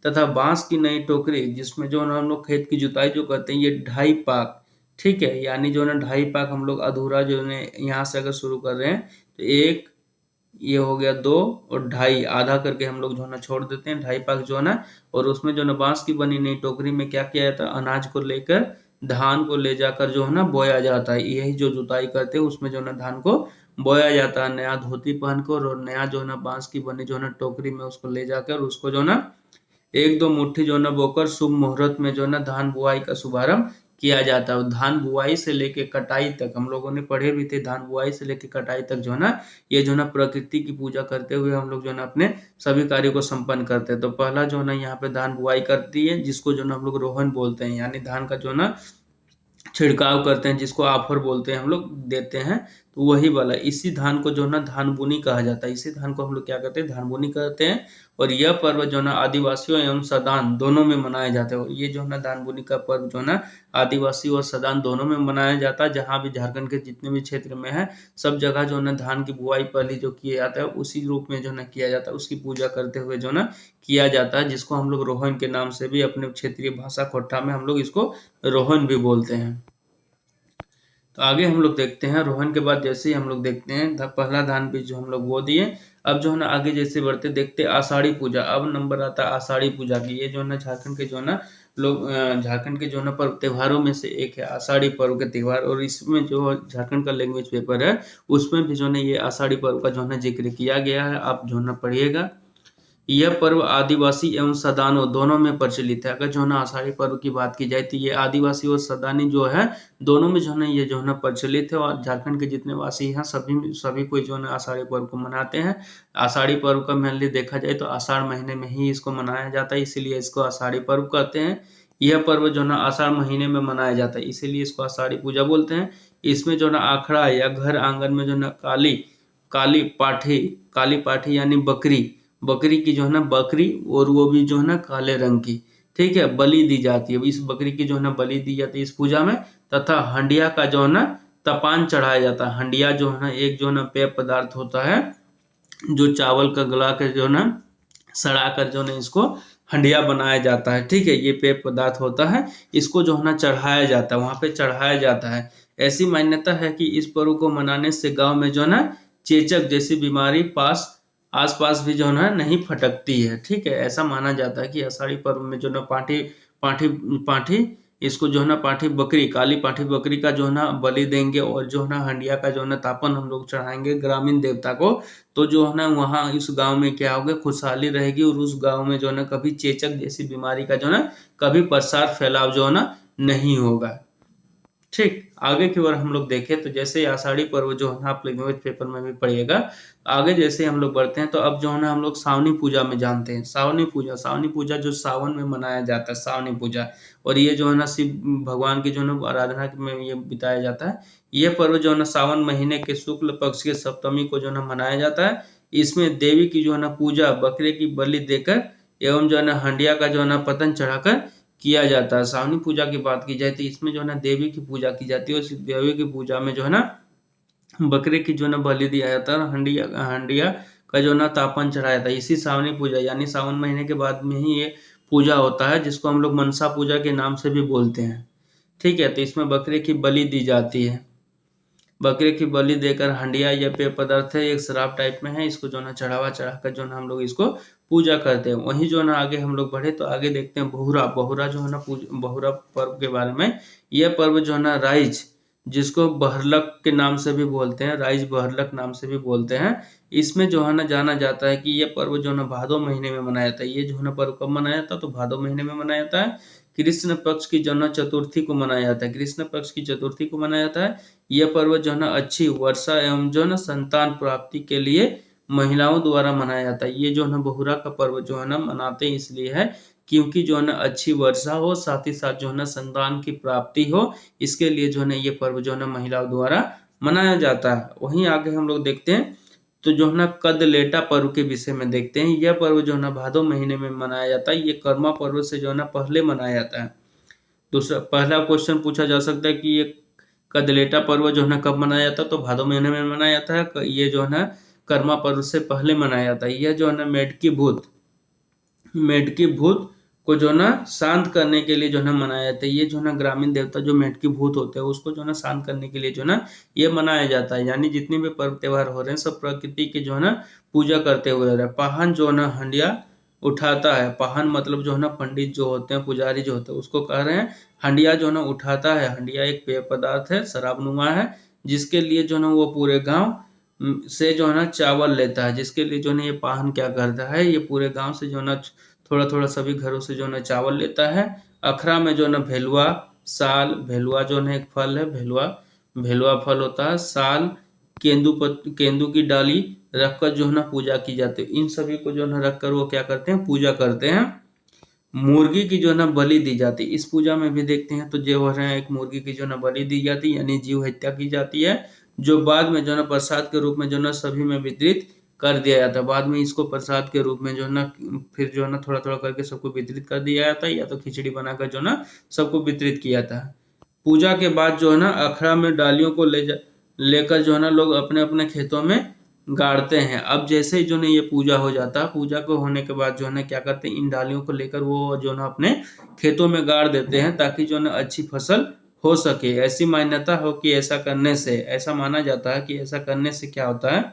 तथा बांस की नई टोकरी जिसमें जो है ना हम लोग खेत की जुताई जो करते हैं ये 2.5 पाक, ठीक है, यानी जो है ना 2.5 पाक हम लोग अधूरा जो है यहाँ से अगर शुरू कर रहे हैं तो 1 ये हो गया 2 और 2.5 आधा करके हम लोग जो है ना छोड़ देते हैं 2.5 पाक जो है ना। और उसमें जो है ना बांस की बनी नई टोकरी में क्या किया जाता है, अनाज को लेकर धान को ले जाकर जो है ना बोया जाता है। यही जो जुताई करते हैं उसमें जो है ना धान को बोया जाता है नया धोती पहन कर और नया जो है ना बांस की बनी जो है ना टोकरी में उसको ले जाकर उसको जो है ना 1-2 मुट्ठी जो है ना बोकर शुभ मुहूर्त में जो है ना धान बुआई का शुभारंभ किया जाता है। धान बुआई से लेके कटाई तक हम लोगों ने पढ़े भी थे, धान बुआई से लेके कटाई तक जो है ना ये जो है ना प्रकृति की पूजा करते हुए हम लोग जो है ना अपने सभी कार्यों को संपन्न करते हैं। तो पहला जो है ना यहाँ पे धान बुआई करती है जिसको जो है ना हम लोग रोहन बोलते हैं, यानी धान का जो है ना छिड़काव करते हैं जिसको आफर बोलते हैं हम लोग देते हैं। तो वही वाला इसी धान को जो है ना धान बुनी कहा जाता है। इसी धान को हम लोग क्या करते हैं, धान बुनी करते हैं। और यह पर्व जो है ना आदिवासियों एवं सदान दोनों में मनाया जाता है। और ये जो है ना धान बुनी का पर्व जो है ना आदिवासी और सदान दोनों में मनाया जाता है। जहाँ भी झारखंड के जितने भी क्षेत्र में है सब जगह जो है ना धान की बुआई पहली जो किया जाता है उसी रूप में जो है ना किया जाता है, उसकी पूजा करते हुए जो है ना किया जाता है, जिसको हम लोग रोहन के नाम से भी अपने क्षेत्रीय भाषा खोट्टा में हम लोग इसको रोहन भी बोलते हैं। तो आगे हम लोग देखते हैं रोहन के बाद जैसे ही हम लोग देखते हैं पहला धान बीज जो हम लोग बो दिए। अब जो है ना आगे जैसे बढ़ते देखते आषाढ़ी पूजा। अब नंबर आता है आषाढ़ी पूजा की। ये जो है ना झारखंड के जो है ना लोग झारखंड के जो है ना पर्व त्योहारों में से एक है आषाढ़ी पर्व के त्योहार। और इसमें जो झारखंड का लैंग्वेज पेपर है उसमें भी जो है ना ये आषाढ़ी पर्व का जो है ना जिक्र किया गया है, आप जो है ना पढ़िएगा। यह पर्व आदिवासी एवं सदानों दोनों में प्रचलित है। अगर जो है ना आषाढ़ी पर्व की बात की जाए तो ये आदिवासी और सदानी जो है दोनों में जो है ना ये जो है ना प्रचलित है। और झारखंड के जितने वासी हैं सभी कोई जो है ना आषाढ़ी पर्व को मनाते हैं। आषाढ़ी पर्व का मेनली देखा जाए तो आषाढ़ महीने में ही इसको मनाया जाता है, इसीलिए इसको आषाढ़ी पर्व कहते हैं। यह पर्व जो है ना आषाढ़ महीने में मनाया जाता है, इसीलिए इसको आषाढ़ी पूजा बोलते हैं। इसमें जो है ना आखड़ा या घर आंगन में जो है ना काली काली पाठी काली पाठी यानी बकरी की जो है ना बकरी और वो भी जो है ना काले रंग की, ठीक है, बलि दी जाती है। इस बकरी की जो है ना बलि दी जाती है इस पूजा में। तथा हंडिया का जो है ना तपान चढ़ाया जाता है। हंडिया जो है ना एक जो है ना पेय पदार्थ होता है जो चावल का गला के जो है ना सड़ा कर जो है ना इसको हंडिया बनाया जाता है, ठीक है, ये पेय पदार्थ होता है। इसको जो है ना चढ़ाया जाता है, वहां पे चढ़ाया जाता है। ऐसी मान्यता है कि इस पर्व को मनाने से गांव में जो है ना चेचक जैसी बीमारी आसपास भी जो है ना नहीं फटकती है, ठीक है। ऐसा माना जाता है कि आषाढ़ी पर्व में जो है ना पाठी पाठी पाठी इसको जो है ना पाठी बकरी काली पाठी बकरी का जो है ना बलि देंगे और जो है ना हंडिया का जो है ना तापन हम लोग चढ़ाएंगे ग्रामीण देवता को। तो जो है ना वहाँ इस गांव में क्या होगा, खुशहाली रहेगी और उस गांव में जो है ना कभी चेचक जैसी बीमारी का जो है ना कभी प्रसार फैलाव जो है ना नहीं होगा। ठीक, आगे की ओर हम लोग देखें तो जैसे आषाढ़ी पर्व जो है ना आप लैंग्वेज पेपर में भी पढ़िएगा। आगे जैसे हम लोग बढ़ते हैं तो अब जो है ना हम लोग सावनी पूजा में जानते हैं। सावनी पूजा जो सावन में मनाया जाता है, सावनी पूजा। और ये जो है ना शिव भगवान की जो है ना आराधना में ये बिताया जाता है। ये पर्व जो है ना सावन महीने के शुक्ल पक्ष के सप्तमी को जो है ना मनाया जाता है। इसमें देवी की जो है ना पूजा बकरे की बलि देकर एवं जो है ना हंडिया का जो है ना पतन चढ़ाकर किया जाता है। सावनी पूजा की बात की जाए तो इसमें जो है ना देवी की पूजा की जाती है, और इस देवी की पूजा में जो है ना बकरे की जो है ना बलि दिया जाता है, और हंडिया हंडिया का जो है ना तापन चढ़ाया जाता है। इसी सावनी पूजा यानी सावन महीने के बाद में ही ये पूजा होता है, जिसको हम लोग मनसा पूजा के नाम से भी बोलते हैं। ठीक है, तो इसमें बकरे की बलि दी जाती है। बकरे की बलि देकर हंडिया या पेय पदार्थ है, एक शराब टाइप में है, इसको जो है ना चढ़ावा चढ़ाकर जो है हम लोग इसको पूजा करते हैं। वहीं जो है ना आगे हम लोग बढ़े तो आगे देखते हैं बहुरा। बहुरा जो है ना बहुरा पर्व के बारे में। यह पर्व जो है ना राइज, जिसको बहरलक के नाम से भी बोलते हैं, राइज बहरलक नाम से भी बोलते हैं। इसमें जो है ना जाना जाता है कि यह पर्व जो है ना भादो महीने में मनाया जाता है। ये जो है ना पर्व कब मनाया जाता है, तो भादो महीने में मनाया जाता है। कृष्ण पक्ष की जो है ना चतुर्थी को मनाया जाता है, कृष्ण पक्ष की चतुर्थी को मनाया जाता है। यह पर्व जो है ना अच्छी वर्षा एवं जो है ना संतान प्राप्ति के लिए महिलाओं द्वारा मनाया जाता है। ये जो है ना बहुरा का पर्व जो है ना मनाते हैं इसलिए है क्योंकि जो है ना अच्छी वर्षा हो, साथ ही साथ जो है ना संतान की प्राप्ति हो, इसके लिए जो है ना ये पर्व जो है ना महिलाओं द्वारा मनाया जाता है। वहीं आगे हम लोग देखते हैं तो जो है ना कदलेटा पर्व के विषय में देखते हैं। यह पर्व जो है ना भादो महीने में मनाया जाता है। ये कर्मा पर्व से जो है ना पहले मनाया जाता है। दूसरा पहला क्वेश्चन पूछा जा सकता है कि ये कदलेटा पर्व जो है ना कब मनाया जाता है, तो भादो महीने में मनाया जाता है। ये जो है ना कर्मा पर्व से पहले मनाया जाता है। यह जो है ना मेढकी भूत को जो है ना शांत करने के लिए जो है ना मनाया जाता है। ये जो है ना ग्रामीण देवता जो मेढकी भूत होते हैं उसको जो है ना शांत करने के लिए जो है ना ये मनाया जाता है। यानी जितने भी पर्व त्योहार हो रहे हैं सब प्रकृति की जो है ना पूजा करते हुए हो रहे हैं। पाहन जो है ना हंडिया उठाता है। पाहन मतलब जो है ना पंडित जो होते हैं, पुजारी जो होते हैं, उसको कह रहे हैं। हंडिया जो है ना उठाता है। हंडिया एक पेय पदार्थ है, शराबनुमा है, जिसके लिए जो है ना वो पूरे गांव से जो है ना चावल लेता है। जिसके लिए जो है ना ये पाहन क्या करता है, ये पूरे गांव से जो है ना थोड़ा थोड़ा सभी घरों से जो है ना चावल लेता है। अखरा में जो है ना भेलुआ, साल, भेलुआ जो है एक फल है, भेलुआ भेलुआ फल होता है, साल, केंदू की डाली रखकर जो है ना पूजा की जाती है। इन सभी को जो है ना रखकर वो क्या करते हैं, पूजा करते हैं। मुर्गी की जो है ना बलि दी जाती है। इस पूजा में भी देखते हैं तो जो हो रहा है एक मुर्गी की जो है ना बलि दी जाती है, यानी जीव हत्या की जाती है, जो बाद में जो है ना प्रसाद के रूप में जो है ना सभी में वितरित कर दिया जाता है। बाद में इसको प्रसाद के रूप में जो है ना फिर जो है ना थोड़ा थोड़ा करके सबको वितरित कर दिया जाता है, या तो खिचड़ी बनाकर जो है ना सबको वितरित किया जाता है। पूजा के बाद जो है ना अखड़ा में डालियों को लेकर जो है ना लोग अपने अपने खेतों में गाड़ते हैं। अब जैसे ही जो है ये पूजा हो जाता है, पूजा को होने के बाद जो है ना क्या करते हैं, इन डालियों को लेकर वो जो है ना अपने खेतों में गाड़ देते हैं, ताकि जो है ना अच्छी फसल हो सके। ऐसी मान्यता हो कि ऐसा करने से, ऐसा माना जाता है कि ऐसा करने से क्या होता है,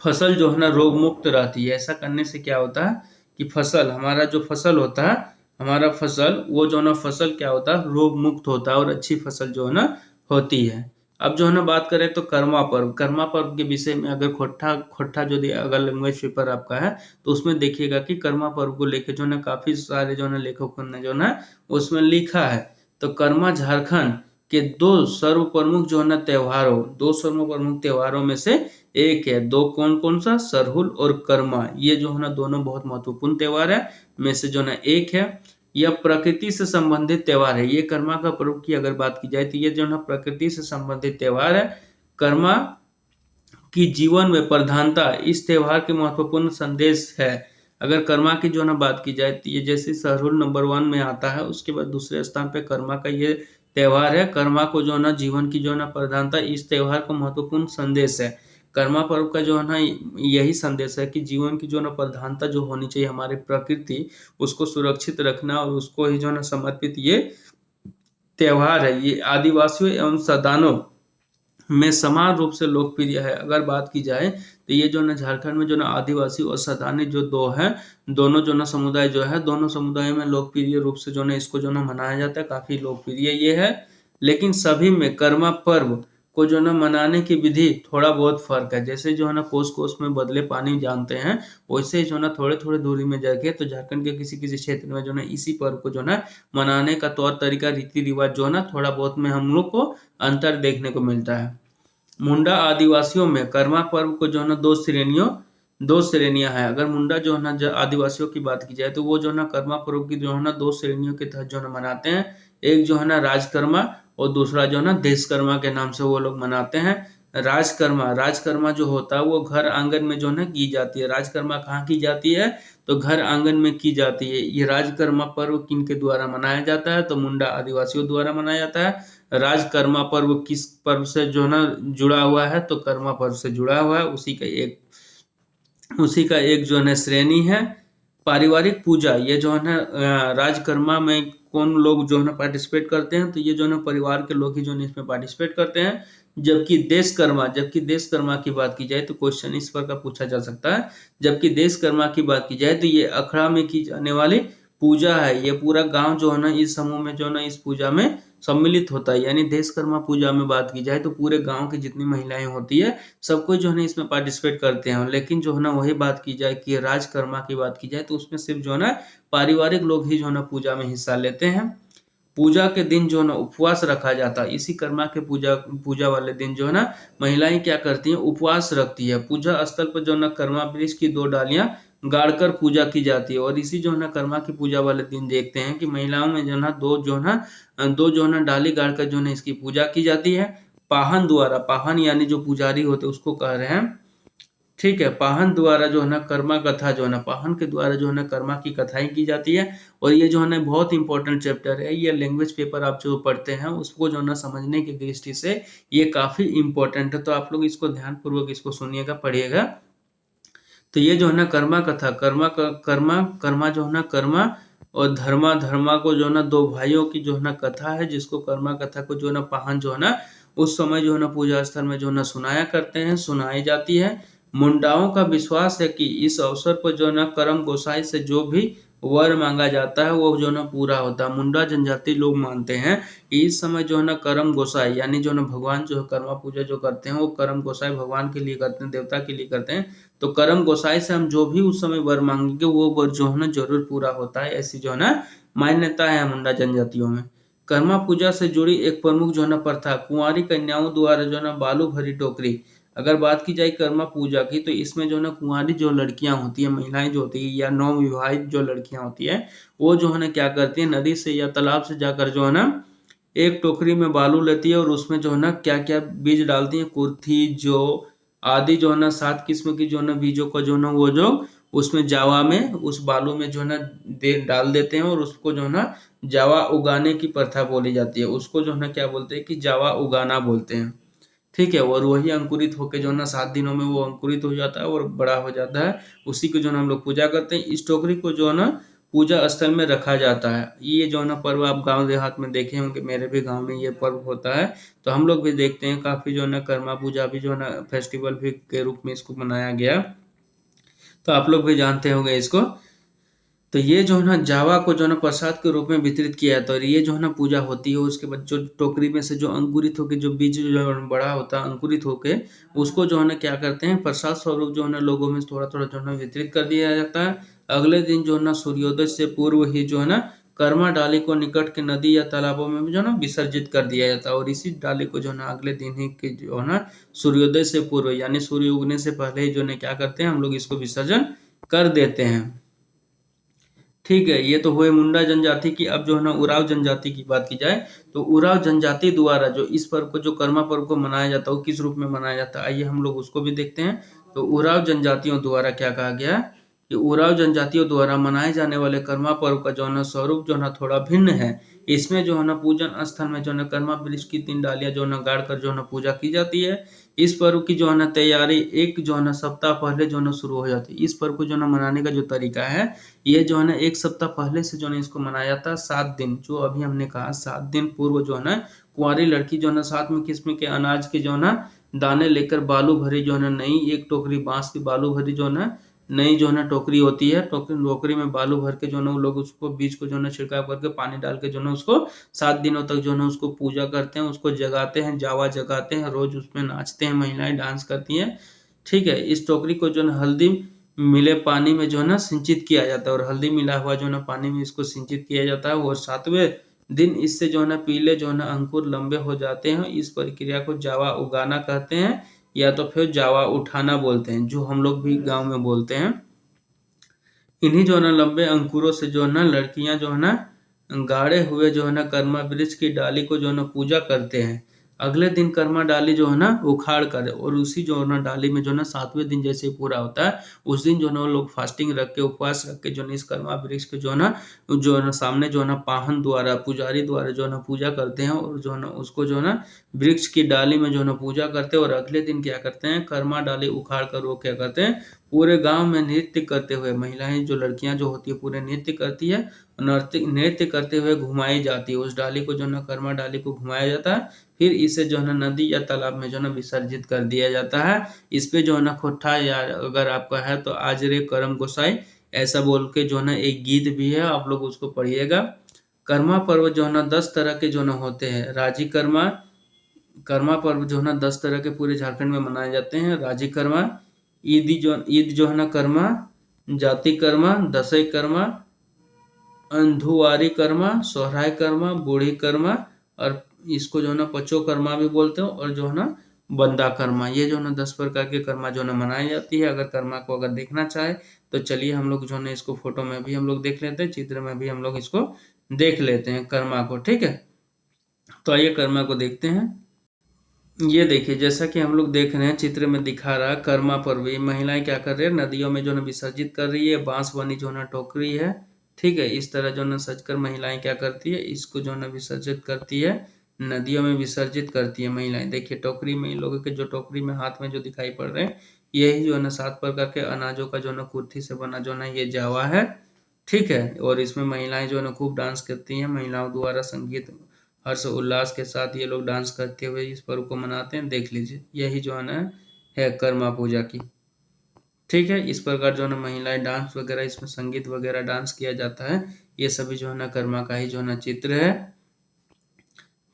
फसल जो है ना रोग मुक्त रहती है। ऐसा करने से क्या होता है कि फसल, हमारा जो फसल होता है, हमारा फसल वो जो है ना फसल क्या होता है, रोग मुक्त होता है और अच्छी फसल जो है ना होती है। अब जो है ना बात करें तो कर्मा पर्व। कर्मा पर्व के विषय में अगर खोट्ठा खोट्ठा जो अगर लैंग्वेज पेपर आपका है तो उसमें देखिएगा कि कर्मा पर्व को लेकर जो है ना काफी सारे जो है ना लेखकों ने जो है ना उसमें लिखा है। तो कर्मा झारखंड के दो सर्व प्रमुख जो है ना दो सर्व प्रमुख त्योहारों में से एक है। दो कौन कौन सा, सरहुल और कर्मा, ये जो है ना दोनों बहुत महत्वपूर्ण त्योहार है में से जो है ना एक है। यह प्रकृति से संबंधित त्योहार है। ये कर्मा का पर्व की अगर बात की जाए तो ये जो है ना प्रकृति से संबंधित त्योहार है। कर्मा की जीवन में प्रधानता इस त्योहार के महत्वपूर्ण संदेश है। अगर कर्मा की जो है ना बात की जाए तो ये जैसे सरहुल नंबर 1 में आता है, उसके बाद दूसरे स्थान पे कर्मा का ये त्योहार है। कर्मा को जो है ना जीवन की जो है ना प्रधानता, इस त्योहार का महत्वपूर्ण संदेश है। कर्मा पर्व का जो है ना यही संदेश है कि जीवन की जो है ना प्रधानता जो होनी चाहिए, हमारी प्रकृति, उसको सुरक्षित रखना और उसको ही जो है ना समर्पित ये त्योहार है। ये आदिवासियों एवं सदानों में समान रूप से लोकप्रिय है। अगर बात की जाए तो ये जो ना झारखंड में जो ना आदिवासी और सदानी जो दो हैं, दोनों जो ना समुदाय जो है, दोनों समुदायों में लोकप्रिय रूप से जो ना इसको जो ना मनाया जाता है, काफी लोकप्रिय ये है। लेकिन सभी में कर्मा पर्व को जो ना मनाने की विधि थोड़ा बहुत फर्क है। जैसे जो है ना कोस कोस में बदले पानी जानते हैं, वैसे ही जो ना थोड़े थोड़े दूरी में जाके तो झारखंड के किसी किसी क्षेत्र में जो ना इसी पर्व को जो ना मनाने का तौर तरीका, रीति रिवाज जो है ना थोड़ा बहुत में हम लोग को अंतर देखने को मिलता है। मुंडा आदिवासियों में कर्मा पर्व को जो है ना दो श्रेणियां हैं। अगर मुंडा जो है ना आदिवासियों की बात की जाए तो वो जो है ना कर्मा पर्व की जो है ना दो श्रेणियों के तहत जो है ना मनाते हैं। एक जो है ना राजकर्मा और दूसरा जो है ना देशकर्मा के नाम से वो लोग मनाते हैं। राजकर्मा, राजकर्मा जो होता है वो घर आंगन में जो है ना की जाती है। राजकर्मा कहाँ की जाती है? तो घर आंगन में की जाती है। ये राजकर्मा पर्व किनके द्वारा मनाया जाता है? तो मुंडा आदिवासियों द्वारा मनाया जाता है। राजकर्मा पर्व किस पर्व से जो है ना जुड़ा हुआ है? तो कर्मा पर्व से जुड़ा हुआ है। उसी का एक जो है ना श्रेणी है। पारिवारिक पूजा, ये जो है ना राजकर्मा में कौन लोग जो है ना पार्टिसिपेट करते हैं? तो ये जो है ना परिवार के लोग ही जो है इसमें पार्टिसिपेट करते हैं। जबकि देशकर्मा की बात की जाए तो क्वेश्चन इस पर का पूछा जा सकता है। जबकि देशकर्मा की बात की जाए तो ये अखड़ा में की जाने वाली पूजा है। ये पूरा गांव जो है ना इस समूह में जो है ना इस पूजा में सम्मिलित होता है। यानी देशकर्मा पूजा में बात की जाए तो पूरे गांव की जितनी महिलाएं होती है सब कोई जो है ना इसमें पार्टिसिपेट करते हैं। लेकिन जो है ना वही बात की जाए कि राजकर्मा की बात की जाए तो उसमें सिर्फ जो है ना पारिवारिक लोग ही जो है ना पूजा में हिस्सा लेते हैं। पूजा के दिन जो है ना उपवास रखा जाता है। इसी कर्मा के पूजा पूजा वाले दिन जो है ना महिलाएं क्या करती हैं? उपवास रखती है। पूजा स्थल पर जो है ना कर्मा वृक्ष की 2 डालियां गाड़कर पूजा की जाती है। और इसी जो है ना कर्मा की पूजा वाले दिन देखते हैं कि महिलाओं में जो है ना दो जो है ना डाली गाड़कर जो है ना इसकी पूजा की जाती है। पाहन द्वारा, पाहन यानी जो पुजारी होते हैं उसको कह रहे हैं। ठीक है, पाहन द्वारा जो है ना कर्मा कथा जो है ना पाहन के द्वारा जो है ना कर्मा की कथाएं की जाती है। और ये जो है ना बहुत इंपॉर्टेंट चैप्टर है। ये लैंग्वेज पेपर आप जो पढ़ते हैं उसको जो है ना समझने की दृष्टि से ये काफी इंपॉर्टेंट है। तो आप लोग इसको ध्यान पूर्वक इसको सुनिएगा, पढ़िएगा। तो ये जो है ना कर्मा कथा, कर्मा जो है ना कर्मा और धर्मा, धर्मा को जो है ना 2 भाइयों की जो है ना कथा है, जिसको कर्मा कथा को जो है ना पाहन जो है ना उस समय जो है ना पूजा स्थल में जो है ना सुनाया करते हैं, सुनाई जाती है। मुंडाओं का विश्वास है कि इस अवसर पर जो है ना करम गोसाई से जो भी वर मांगा जाता है वो जो है ना पूरा होता है। मुंडा जनजाति लोग मानते हैं कि इस समय जो है ना करम गोसाई यानी जो है ना भगवान जो है कर्मा पूजा जो करते हैं वो करम गोसाई भगवान के लिए करते हैं, देवता के लिए करते हैं। तो करम गोसाई से हम जो भी उस समय वर मांगेंगे वो वर जो है ना जरूर पूरा होता है। ऐसी जो है ना मान्यता है मुंडा जनजातियों में। कर्मा पूजा से जुड़ी एक प्रमुख जो है ना प्रथा, कुंवारी कन्याओं द्वारा जो है ना बालू भरी टोकरी। अगर बात की जाए कर्मा पूजा की तो इसमें जो है ना कुंवारी जो लड़कियां होती है, महिलाएं जो होती है या नवविवाहित जो लड़कियां होती है वो जो है ना क्या करती है? नदी से या तालाब से जाकर जो है ना एक टोकरी में बालू लेती है और उसमें जो है ना क्या क्या बीज डालती है? कुर्थी, जौ आदि जो है ना 7 किस्म की जो है ना बीजों को जो है ना वो जो उसमें जावा में उस बालू में जो है ना डाल देते हैं और उसको जो है ना जावा उगाने की प्रथा बोली जाती है। उसको जो है ना क्या बोलते हैं? कि जावा उगाना बोलते हैं। ठीक है, और वही अंकुरित होके जो है ना 7 दिनों में वो अंकुरित हो जाता है और बड़ा हो जाता है। उसी को जो है ना हम लोग पूजा करते हैं। इस टोकरी को जो है ना पूजा स्थल में रखा जाता है। ये जो है ना पर्व आप गांव देहात में देखे होंगे, मेरे भी गांव में ये पर्व होता है। तो हम लोग भी देखते हैं काफी जो है ना कर्मा पूजा भी जो है ना फेस्टिवल भी के रूप में इसको मनाया गया। तो आप लोग भी जानते होंगे इसको। तो ये जो है ना जावा को जो है ना प्रसाद के रूप में वितरित किया जाता है। और ये जो है ना पूजा होती है उसके बाद जो टोकरी में से जो अंकुरित होके जो बीज जो है बड़ा होता है अंकुरित होके उसको जो है ना क्या करते हैं? प्रसाद स्वरूप जो है ना लोगों में थोड़ा थोड़ा जो है ना वितरित कर दिया जाता है। अगले दिन जो है ना सूर्योदय से पूर्व ही जो है ना कर्मा डाली को निकट के नदी या तालाबों में भी जो है ना विसर्जित कर दिया जाता है। और इसी डाली को जो है ना अगले दिन ही के जो है ना सूर्योदय से पूर्व यानी सूर्य उगने से पहले ही जो है क्या करते हैं? हम लोग इसको विसर्जन कर देते हैं। ठीक है, ये तो हुए मुंडा जनजाति की। अब जो है ना उराव जनजाति की बात की जाए तो उराव जनजाति द्वारा जो इस पर्व को जो कर्मा पर्व को मनाया जाता है वो किस रूप में मनाया जाता है? आइए हम लोग उसको भी देखते हैं। तो उराव जनजातियों द्वारा क्या कहा गया कि उराव जनजातियों द्वारा मनाए जाने वाले कर्मा पर्व का जो है ना स्वरूप जो है ना थोड़ा भिन्न है। इसमें जो है ना पूजन स्थल में जो है ना कर्मा वृक्ष की 3 डालियां जो है ना गाड़ कर जो है ना पूजा की जाती है। इस पर्व की जो है ना तैयारी एक जो है ना सप्ताह पहले जो है ना शुरू हो जाती है। इस पर्व को जो है ना मनाने का जो तरीका है ये जो है ना 1 सप्ताह पहले से जो है इसको मनाया जाता है। 7 दिन जो अभी हमने कहा 7 दिन पूर्व जो है ना कुंवारी लड़की जो है ना 7 में किस्म के अनाज के जो है ना दाने लेकर बालू भरी जो है ना नई एक टोकरी बांस की बालू भरी जो है ना नई जो है ना टोकरी होती है। टोकरी में बालू भर के जो है ना वो लोग उसको बीज को जो है ना छिड़काव करके पानी डाल के जो है ना उसको 7 दिनों तक जो है ना उसको पूजा करते हैं, उसको जगाते हैं, जावा जगाते हैं, रोज उसमें नाचते हैं, महिलाएं डांस करती हैं। ठीक है, इस टोकरी को जो है हल्दी मिले पानी में जो है ना सिंचित किया जाता है और हल्दी मिला हुआ जो है ना पानी में इसको सिंचित किया जाता है। और 7वें दिन इससे जो है ना पीले जो है ना अंकुर लंबे हो जाते हैं। इस प्रक्रिया को जावा उगाना कहते हैं या तो फिर जावा उठाना बोलते हैं, जो हम लोग भी गांव में बोलते हैं। इन्हीं जो है ना लंबे अंकुरों से जो है ना लड़कियां जो है ना गाढ़े हुए जो है ना कर्मा वृक्ष की डाली को जो है ना पूजा करते हैं। अगले दिन कर्मा डाली जो है ना उखाड़ कर, और उसी जो है ना डाली में जो है ना 7वें दिन जैसे ही पूरा होता है उस दिन जो है ना वो लोग फास्टिंग रख के उपवास रख के जो है इस कर्मा वृक्ष के जो है ना सामने जो है ना पाहन द्वारा पुजारी द्वारा जो है ना पूजा करते हैं, और जो है ना उसको जो है ना वृक्ष की डाली में जो है ना पूजा करते हैं। और अगले दिन क्या करते हैं, कर्मा डाली उखाड़ कर वो क्या करते हैं, पूरे गांव में नृत्य करते हुए महिलाएं जो लड़कियां जो होती है पूरे नृत्य करती है, नृत्य करते हुए घुमाई जाती है। उस डाली को जो है ना कर्मा डाली को घुमाया जाता है, फिर इसे जो है ना नदी या तालाब में जो है ना विसर्जित कर दिया जाता है। इस पे जो है ना खोट्ठा या अगर आपका है तो आज रे करम गोसाई ऐसा बोल के जो है ना एक गीत भी है, आप लोग उसको पढ़िएगा। कर्मा पर्व जो है ना 10 तरह के जो है ना होते हैं। राजी कर्मा कर्मा पर्व जो है ना 10 तरह के पूरे झारखंड में मनाए जाते हैं। राजी कर्मा, ईद जो है ना कर्मा, जाति कर्मा, दसई कर्मा, अंधुवारी कर्मा, सोहराय कर्मा, बूढ़ी कर्मा, और इसको जो है ना पचो कर्मा भी बोलते हो, और जो है ना बंदा कर्मा। ये जो है ना 10 प्रकार के कर्मा जो है ना मनाई जाती है। अगर कर्मा को अगर देखना चाहे तो चलिए हम लोग जो है ना इसको फोटो में भी हम लोग देख लेते हैं, चित्र में भी हम लोग इसको देख लेते हैं कर्मा को, ठीक है। तो आइए कर्मा को देखते हैं। ये देखिए जैसा कि हम लोग देख रहे हैं चित्र में दिखा रहा है कर्मा पर्व। ये महिलाएं क्या कर रही है, नदियों में जो है विसर्जित कर रही है। बांस बनी जो है टोकरी है, ठीक है। इस तरह जो है सजकर महिलाएं क्या करती है, इसको जो है विसर्जित करती है, नदियों में विसर्जित करती है महिलाएं। देखिए टोकरी में इन लोगों के जो टोकरी में हाथ में जो दिखाई पड़ रहे हैं, यही जो है 7 प्रकार के अनाजों का जो है कुर्थी से बना जो है ये जावा है, ठीक है। और इसमें महिलाएं जो है खूब डांस करती हैं। महिलाओं द्वारा संगीत हर्ष उल्लास के साथ ये लोग डांस करते हुए इस पर्व को मनाते हैं। देख लीजिए यही जो है ना है कर्मा पूजा की, ठीक है। इस प्रकार जो है ना महिलाएं डांस वगैरह, इसमें संगीत वगैरह डांस किया जाता है। ये सभी जो है ना कर्मा का ही जो है ना चित्र है,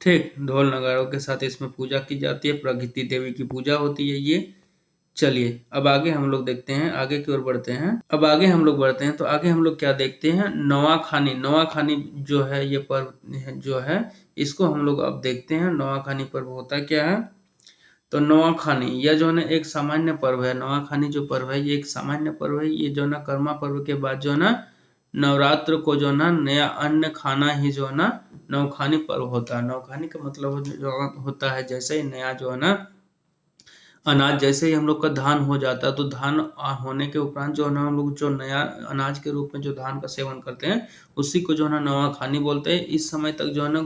ठीक। ढोल नगाड़ों के साथ इसमें पूजा की जाती है, प्रकृति देवी की पूजा होती है ये। चलिए अब आगे हम लोग देखते हैं, आगे की ओर बढ़ते हैं। अब आगे हम लोग बढ़ते हैं तो आगे हम लोग क्या देखते हैं, नवाखानी। नवाखानी जो है ये पर्व जो है इसको हम लोग अब देखते हैं। नवाखानी पर्व होता क्या है, तो नवाखानी यह जो है ना एक सामान्य पर्व है। नवाखानी जो पर्व है ये एक सामान्य पर्व है। ये जो है ना कर्मा पर्व के बाद जो है ना नवरात्र को जो है ना नया अन्न खाना ही जो है ना नवखानी पर्व होता है। नवखानी का मतलब जो होता है जैसे ही नया जो है ना अनाज, जैसे ही हम लोग का धान हो जाता है तो धान होने के उपरांत जो है ना हम लोग जो नया अनाज के रूप में जो धान का सेवन करते हैं उसी को जो है ना नवाखानी बोलते हैं। इस समय तक जो है ना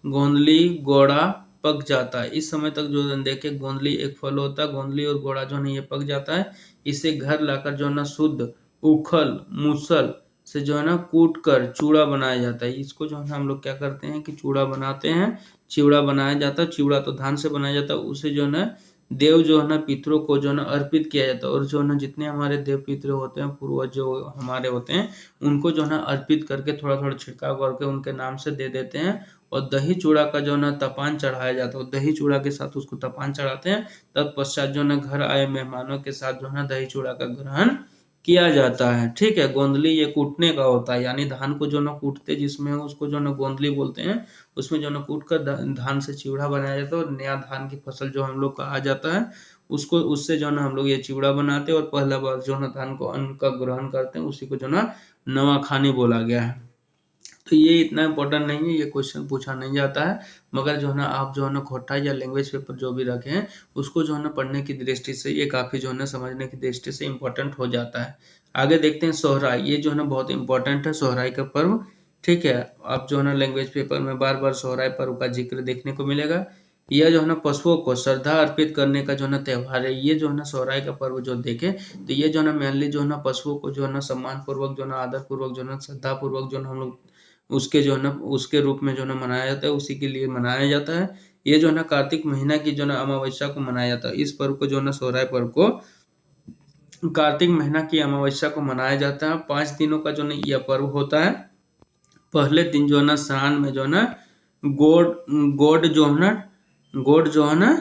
गोंदली गोड़ा पक जाता है। इस समय तक जो देखे गोंदली एक फल होता है, गोंदली और गोड़ा जो है ये पक जाता है। इसे घर लाकर जो है ना शुद्ध उखल मूसल से जो है ना कूट कर चूड़ा बनाया जाता है। इसको जो है हम लोग क्या करते हैं कि चूड़ा बनाते हैं, चिवड़ा बनाया जाता है। चिवड़ा तो धान से बनाया जाता है, उसे जो है ना देव जो है ना पितरों को जो है ना अर्पित किया जाता है। और जो है ना जितने हमारे देव पितर होते हैं, पूर्वज जो हमारे होते हैं, उनको जो है ना अर्पित करके थोड़ा थोड़ा छिड़काव करके उनके नाम से दे देते हैं। और दही चूड़ा का जो है ना तपान चढ़ाया जाता है, दही चूड़ा के साथ उसको तपान चढ़ाते हैं। तत्पश्चात जो है ना घर आए मेहमानों के साथ जो है ना दही चूड़ा का ग्रहण किया जाता है, ठीक है। गोंदली ये कूटने का होता है, यानी धान को जो ना कूटते जिसमें उसको जो ना गोंदली बोलते हैं। उसमें जो ना कूट कर धान से चिवड़ा बनाया जाता है, और नया धान की फसल जो हम लोग का आ जाता है उसको उससे जो ना हम लोग ये चिवड़ा बनाते हैं। और पहला बार जो ना धान को अन्न का ग्रहण करते हैं, उसी को जो ना नवाखानी बोला गया है। तो ये इतना इम्पोर्टेंट नहीं है, ये क्वेश्चन पूछा नहीं जाता है, मगर जो है ना आप जो है ना खोटा या लैंग्वेज पेपर जो भी रखे हैं उसको जो है ना पढ़ने की दृष्टि से ये काफ़ी जो है ना समझने की दृष्टि से इम्पोर्टेंट हो जाता है। आगे देखते हैं सोहराई। ये जो है ना बहुत इंपॉर्टेंट है सोहराई का पर्व, ठीक है। आप जो है ना लैंग्वेज पेपर में बार बार सोहराई पर्व का जिक्र देखने को मिलेगा। यह जो है ना पशुओं को श्रद्धा अर्पित करने का जो है ना त्यौहार है। ये जो है ना सोहराई का पर्व जो देखे तो ये जो है ना मेनली जो है ना पशुओं को जो है ना सम्मान पूर्वक जो है ना आदर पूर्वक जो है ना श्रद्धा पूर्वक जो है ना हम लोग उसके जो है ना उसके रूप में जो है ना मनाया जाता है, उसी के लिए मनाया जाता है। ये जो है ना कार्तिक महीना की जो है ना अमावस्या को मनाया जाता है। इस पर्व को जो है ना सोहराय पर्व को कार्तिक महीना की अमावस्या को मनाया जाता है। 5 दिनों का जो है ना यह पर्व होता है। पहले दिन जो है ना स्नान में जो है ना गोड गोड जो है ना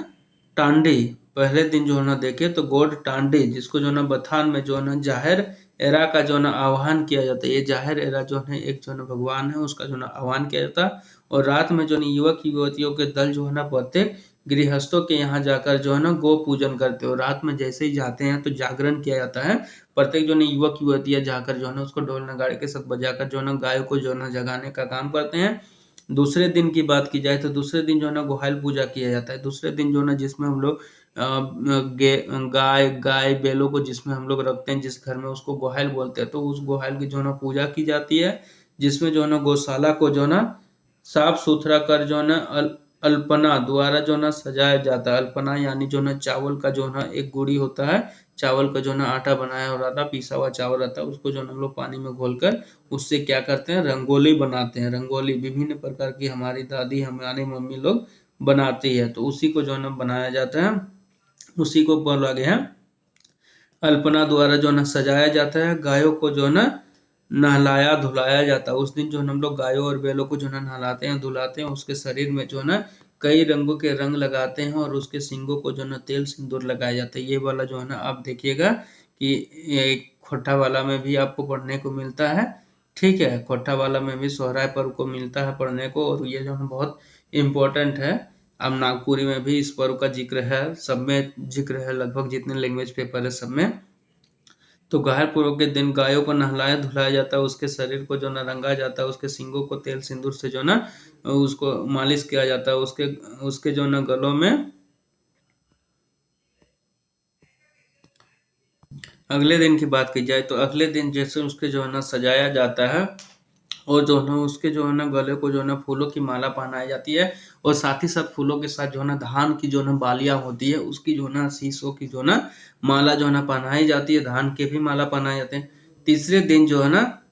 टांडी, पहले दिन जो है ना देखे तो गोड टांडी, जिसको जो है ना बथान में जो है ना जाहिर एरा का जो है ना आह्वान किया जाता है। ये जाहिर एरा जो है एक जो है ना भगवान है, उसका जो है ना आह्वान किया जाता है। और रात में जो है युवक युवतियों के दल जो है ना प्रत्येक गृहस्थों के यहाँ जाकर जो है ना गो पूजन करते हो। रात में जैसे ही जाते हैं तो जागरण किया जाता है। प्रत्येक जो है युवक युवतियाँ जाकर जो है ना उसको ढोल नगाड़े के साथ बजाकर जो है ना गायों को जो है ना जगाने का काम करते हैं। दूसरे दिन की बात की जाए तो दूसरे दिन जो है ना गोहाल पूजा किया जाता है। दूसरे दिन जो है ना जिसमें हम लोग गाय गाय बैलों को जिसमें हम लोग रखते हैं, जिस घर में, उसको गोहाल बोलते हैं। तो उस गोहाल की जो है ना पूजा की जाती है, जिसमें जो है ना गौशाला को जो है ना साफ सुथरा कर जो है ना अल्पना द्वारा जो है ना सजाया जाता है। अल्पना यानी जो है ना चावल का जो है ना एक गुड़ी होता है, चावल का जो है ना आटा बनाया हो रहता, पीसा हुआ चावल रहता है, उसको जो है ना हम लोग पानी में घोलकर उससे क्या करते हैं, रंगोली बनाते हैं। रंगोली विभिन्न प्रकार की हमारी दादी, हमारी मम्मी लोग बनाती है, तो उसी को जो है ना बनाया जाता है, उसी को बोला गया है अल्पना द्वारा जो है ना सजाया जाता है। गायों को जो है ना नहलाया धुलाया जाता है। उस दिन जो है ना हम लोग गायों और बैलों को जो है ना नहलाते हैं धुलाते हैं, उसके शरीर में जो है ना कई रंगों के रंग लगाते हैं और उसके सींगों को जो है ना तेल सिंदूर लगाया जाता है। ये वाला जो है ना आप देखिएगा कि खोटा वाला में भी आपको पढ़ने को मिलता है। ठीक है, खोटा वाला में भी सोहराय पर्व को मिलता है पढ़ने को, और ये जो है बहुत इम्पोर्टेंट है। अब नागपुरी में भी इस पर्व का जिक्र है, सब में जिक्र है, लगभग जितने लैंग्वेज पेपर है सब में। तो गाय पर्व के दिन गायों को नहलाया धुलाया जाता है, उसके शरीर को जो ना रंगा जाता है, उसके सींगों को तेल सिंदूर से जो ना उसको मालिश किया जाता है, उसके उसके जो ना गलों में अगले दिन की बात की जाए तो अगले दिन जैसे उसके जो है ना सजाया जाता है, और जो है ना उसके जो है ना गले को जो है ना फूलों की माला पहनाई जाती है, और साथ ही साथ फूलों के साथ जो है ना धान की जो है ना बालियां होती है, उसकी जो है ना शीशों की जो है ना माला जो है ना पहनाई जाती है, धान के भी माला पहनाए जाते हैं। तीसरे दिन जो है ना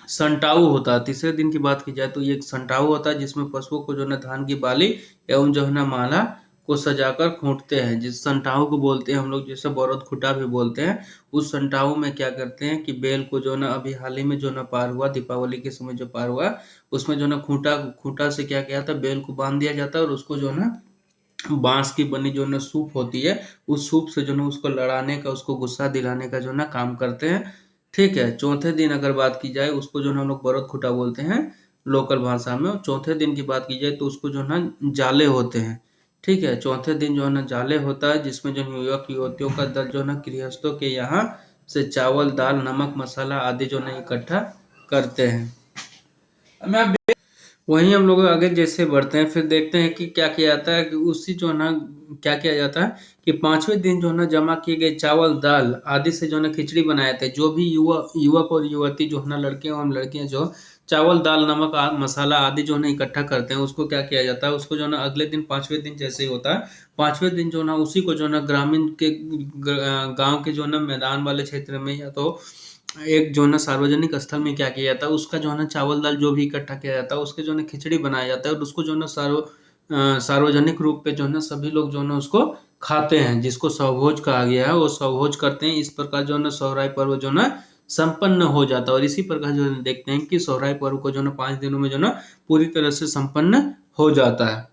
संटाऊ होता है। तीसरे दिन की बात की जाए तो ये एक संटाऊ होता है, जिसमें पशुओं को जो है ना धान की बाली एवं जो है ना माला को सजाकर खूंटते हैं, जिस संटाऊ को बोलते हैं हम लोग, जैसे बौरद खुटा भी बोलते हैं। उस संटाऊ में क्या करते हैं कि बेल को जो ना अभी हाल ही में जो ना पार हुआ, दीपावली के समय जो पार हुआ, उसमें जो ना खूंटा खूंटा से क्या किया था, बेल को बांध दिया जाता है, और उसको जो ना बांस की बनी जो ना सूप होती है, उस सूप से जो ना उसको लड़ाने का, उसको गुस्सा दिलाने का जो ना काम करते हैं। ठीक है, चौथे दिन अगर बात की जाए, उसको जो ना हम लोग बरत खुटा बोलते हैं लोकल भाषा में। चौथे दिन की बात की जाए तो उसको जो ना जाले होते हैं। ठीक है, चौथे दिन जो है ना जाले होता है, जिसमें जो युवक युवतियों का दल जो है ना गृहस्थों के यहाँ से चावल दाल नमक मसाला आदि जो ना इकट्ठा करते हैं। वहीं हम लोग आगे जैसे बढ़ते हैं, फिर देखते हैं कि क्या किया जाता है कि उसी जो है ना क्या किया जाता है कि पांचवें दिन जो है ना जमा किए गए चावल दाल आदि से जो है ना खिचड़ी बनाए थे। जो भी युवक और युवती जो है ना लड़के एवं लड़कियां जो चावल दाल नमक मसाला आदि जो है ना इकट्ठा करते हैं, उसको क्या किया जाता है, उसको जो है ना अगले दिन पांचवें दिन जैसे ही होता है, पांचवें दिन जो है ना उसी को जो है ना ग्रामीण के गांव के जो है ना मैदान वाले क्षेत्र में, या तो एक जो है ना सार्वजनिक स्थल में क्या किया जाता है, उसका जो है ना चावल दाल जो भी इकट्ठा किया जाता है, उसके जो है ना खिचड़ी बनाया जाता है, और उसको जो है ना सार्वजनिक रूप पे जो है ना सभी लोग जो है ना उसको खाते हैं, जिसको स्वभोज कहा गया है। वो स्वभोज करते हैं। इस प्रकार जो है ना सोहराय पर्व जो है ना संपन्न हो जाता है, और इसी प्रकार जो है देखते हैं कि सोहराय पर्व को जो है ना 5 दिनों में जो है ना पूरी तरह से संपन्न हो जाता है।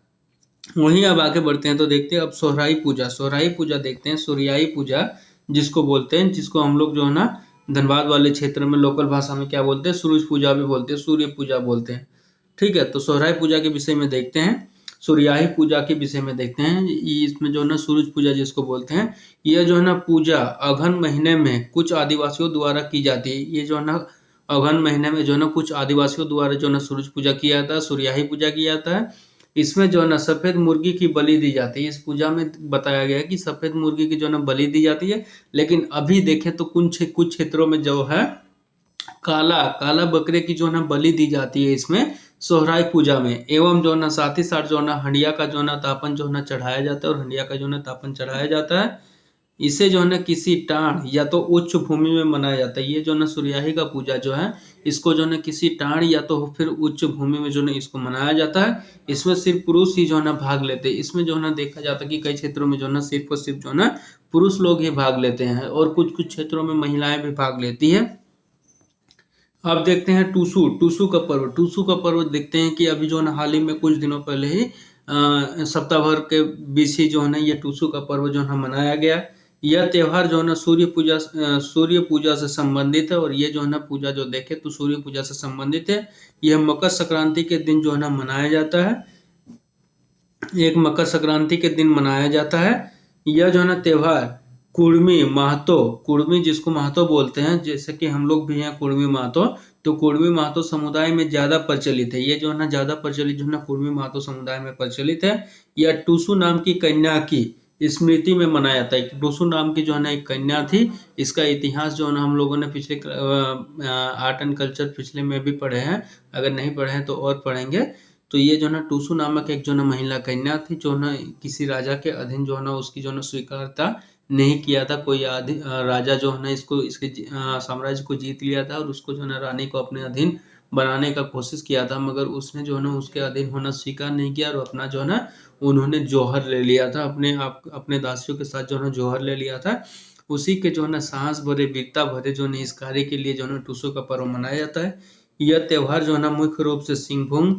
वहीं अब आगे बढ़ते हैं तो देखते हैं अब सोहराई पूजा देखते हैं। सूर्याई पूजा जिसको बोलते हैं, जिसको हम लोग जो है ना धनबाद वाले क्षेत्र में लोकल भाषा में क्या बोलते हैं, सूरज पूजा भी बोलते हैं, सूर्य पूजा बोलते हैं। ठीक है, तो सोहराई पूजा के विषय में देखते हैं, सूर्याही पूजा के विषय में देखते हैं। इसमें जो है ना सूरज पूजा जिसको बोलते हैं, यह जो है ना पूजा अगहन महीने में कुछ आदिवासियों द्वारा की जाती है। ये जो है ना अगहन महीने में जो है ना कुछ आदिवासियों द्वारा जो है ना सूरज पूजा किया जाता है, सूर्याही पूजा किया जाता है। इसमें जो है ना सफेद मुर्गी की बलि दी जाती है। इस पूजा में बताया गया है कि सफेद मुर्गी की जो है ना बलि दी जाती है, लेकिन अभी देखें तो कुछ क्षेत्रों में जो है काला काला बकरे की जो है ना बलि दी जाती है इसमें सोहराय पूजा में। एवं जो है ना साथ ही साथ जो है ना हंडिया का जो है ना तापन जो है ना चढ़ाया जाता है, और हंडिया का जो है ना तापन चढ़ाया जाता है। इसे जो है ना किसी टाण या तो उच्च भूमि में मनाया जाता है। ये जो है ना सूर्याही का पूजा जो है, इसको जो है ना किसी टाण या तो फिर उच्च भूमि में जो है ना इसको मनाया जाता है। इसमें सिर्फ पुरुष ही जो है ना भाग लेते हैं। इसमें जो है ना देखा जाता है कि कई क्षेत्रों में जो है ना सिर्फ और सिर्फ जो है ना पुरुष लोग ही भाग लेते हैं, और कुछ कुछ क्षेत्रों में महिलाएं भी भाग लेती है। अब देखते हैं टूसू टूसू का पर्व। टूसू का पर्व देखते हैं कि अभी जो है ना हाल ही में कुछ दिनों पहले ही सप्ताह भर के बीच ही जो है ना ये टूसू का पर्व जो है ना मनाया गया। यह त्योहार जो है ना सूर्य पूजा से संबंधित है, और ये जो है ना पूजा जो देखे तो सूर्य पूजा से संबंधित है। यह मकर संक्रांति के दिन जो है ना मनाया जाता है। एक मकर संक्रांति के दिन मनाया जाता है। यह जो है ना त्योहार कुर्मी महतो, कुर्मी जिसको महतो बोलते हैं, जैसे कि हम लोग भी हैं कुर्मी महतो, तो कुर्मी महतो समुदाय में ज़्यादा प्रचलित है। ये जो है ना ज़्यादा प्रचलित जो है ना कुर्मी महतो समुदाय में प्रचलित है। यह टूसू नाम की कन्या की स्मृति में मनाया जाता है। टूसू नाम की जो है ना एक कन्या थी। इसका इतिहास जो है ना हम लोगों ने पिछले आर्ट एंड कल्चर पिछले में भी पढ़े हैं, अगर नहीं पढ़े हैं तो और पढ़ेंगे। तो ये जो है ना टूसू नामक एक जो है ना महिला कन्या थी, जो है ना किसी राजा के अधीन जो है ना उसकी जो है ना स्वीकारता नहीं किया था। कोई राजा जो है ना इसके साम्राज्य को जीत लिया था और उसको जो है ना रानी को अपने अधीन बनाने का कोशिश किया था, मगर उसने जो है ना उसके अधीन होना स्वीकार नहीं किया और अपना जो है ना उन्होंने जौहर ले लिया था, अपने दासियों के साथ जो है ना जौहर ले लिया था। उसी के जो है ना साहस भरे वीरता भरे जो है इस कार्य के लिए जो है ना टूसू का पर्व मनाया जाता है। यह त्यौहार जो है ना मुख्य रूप से सिंहभूम,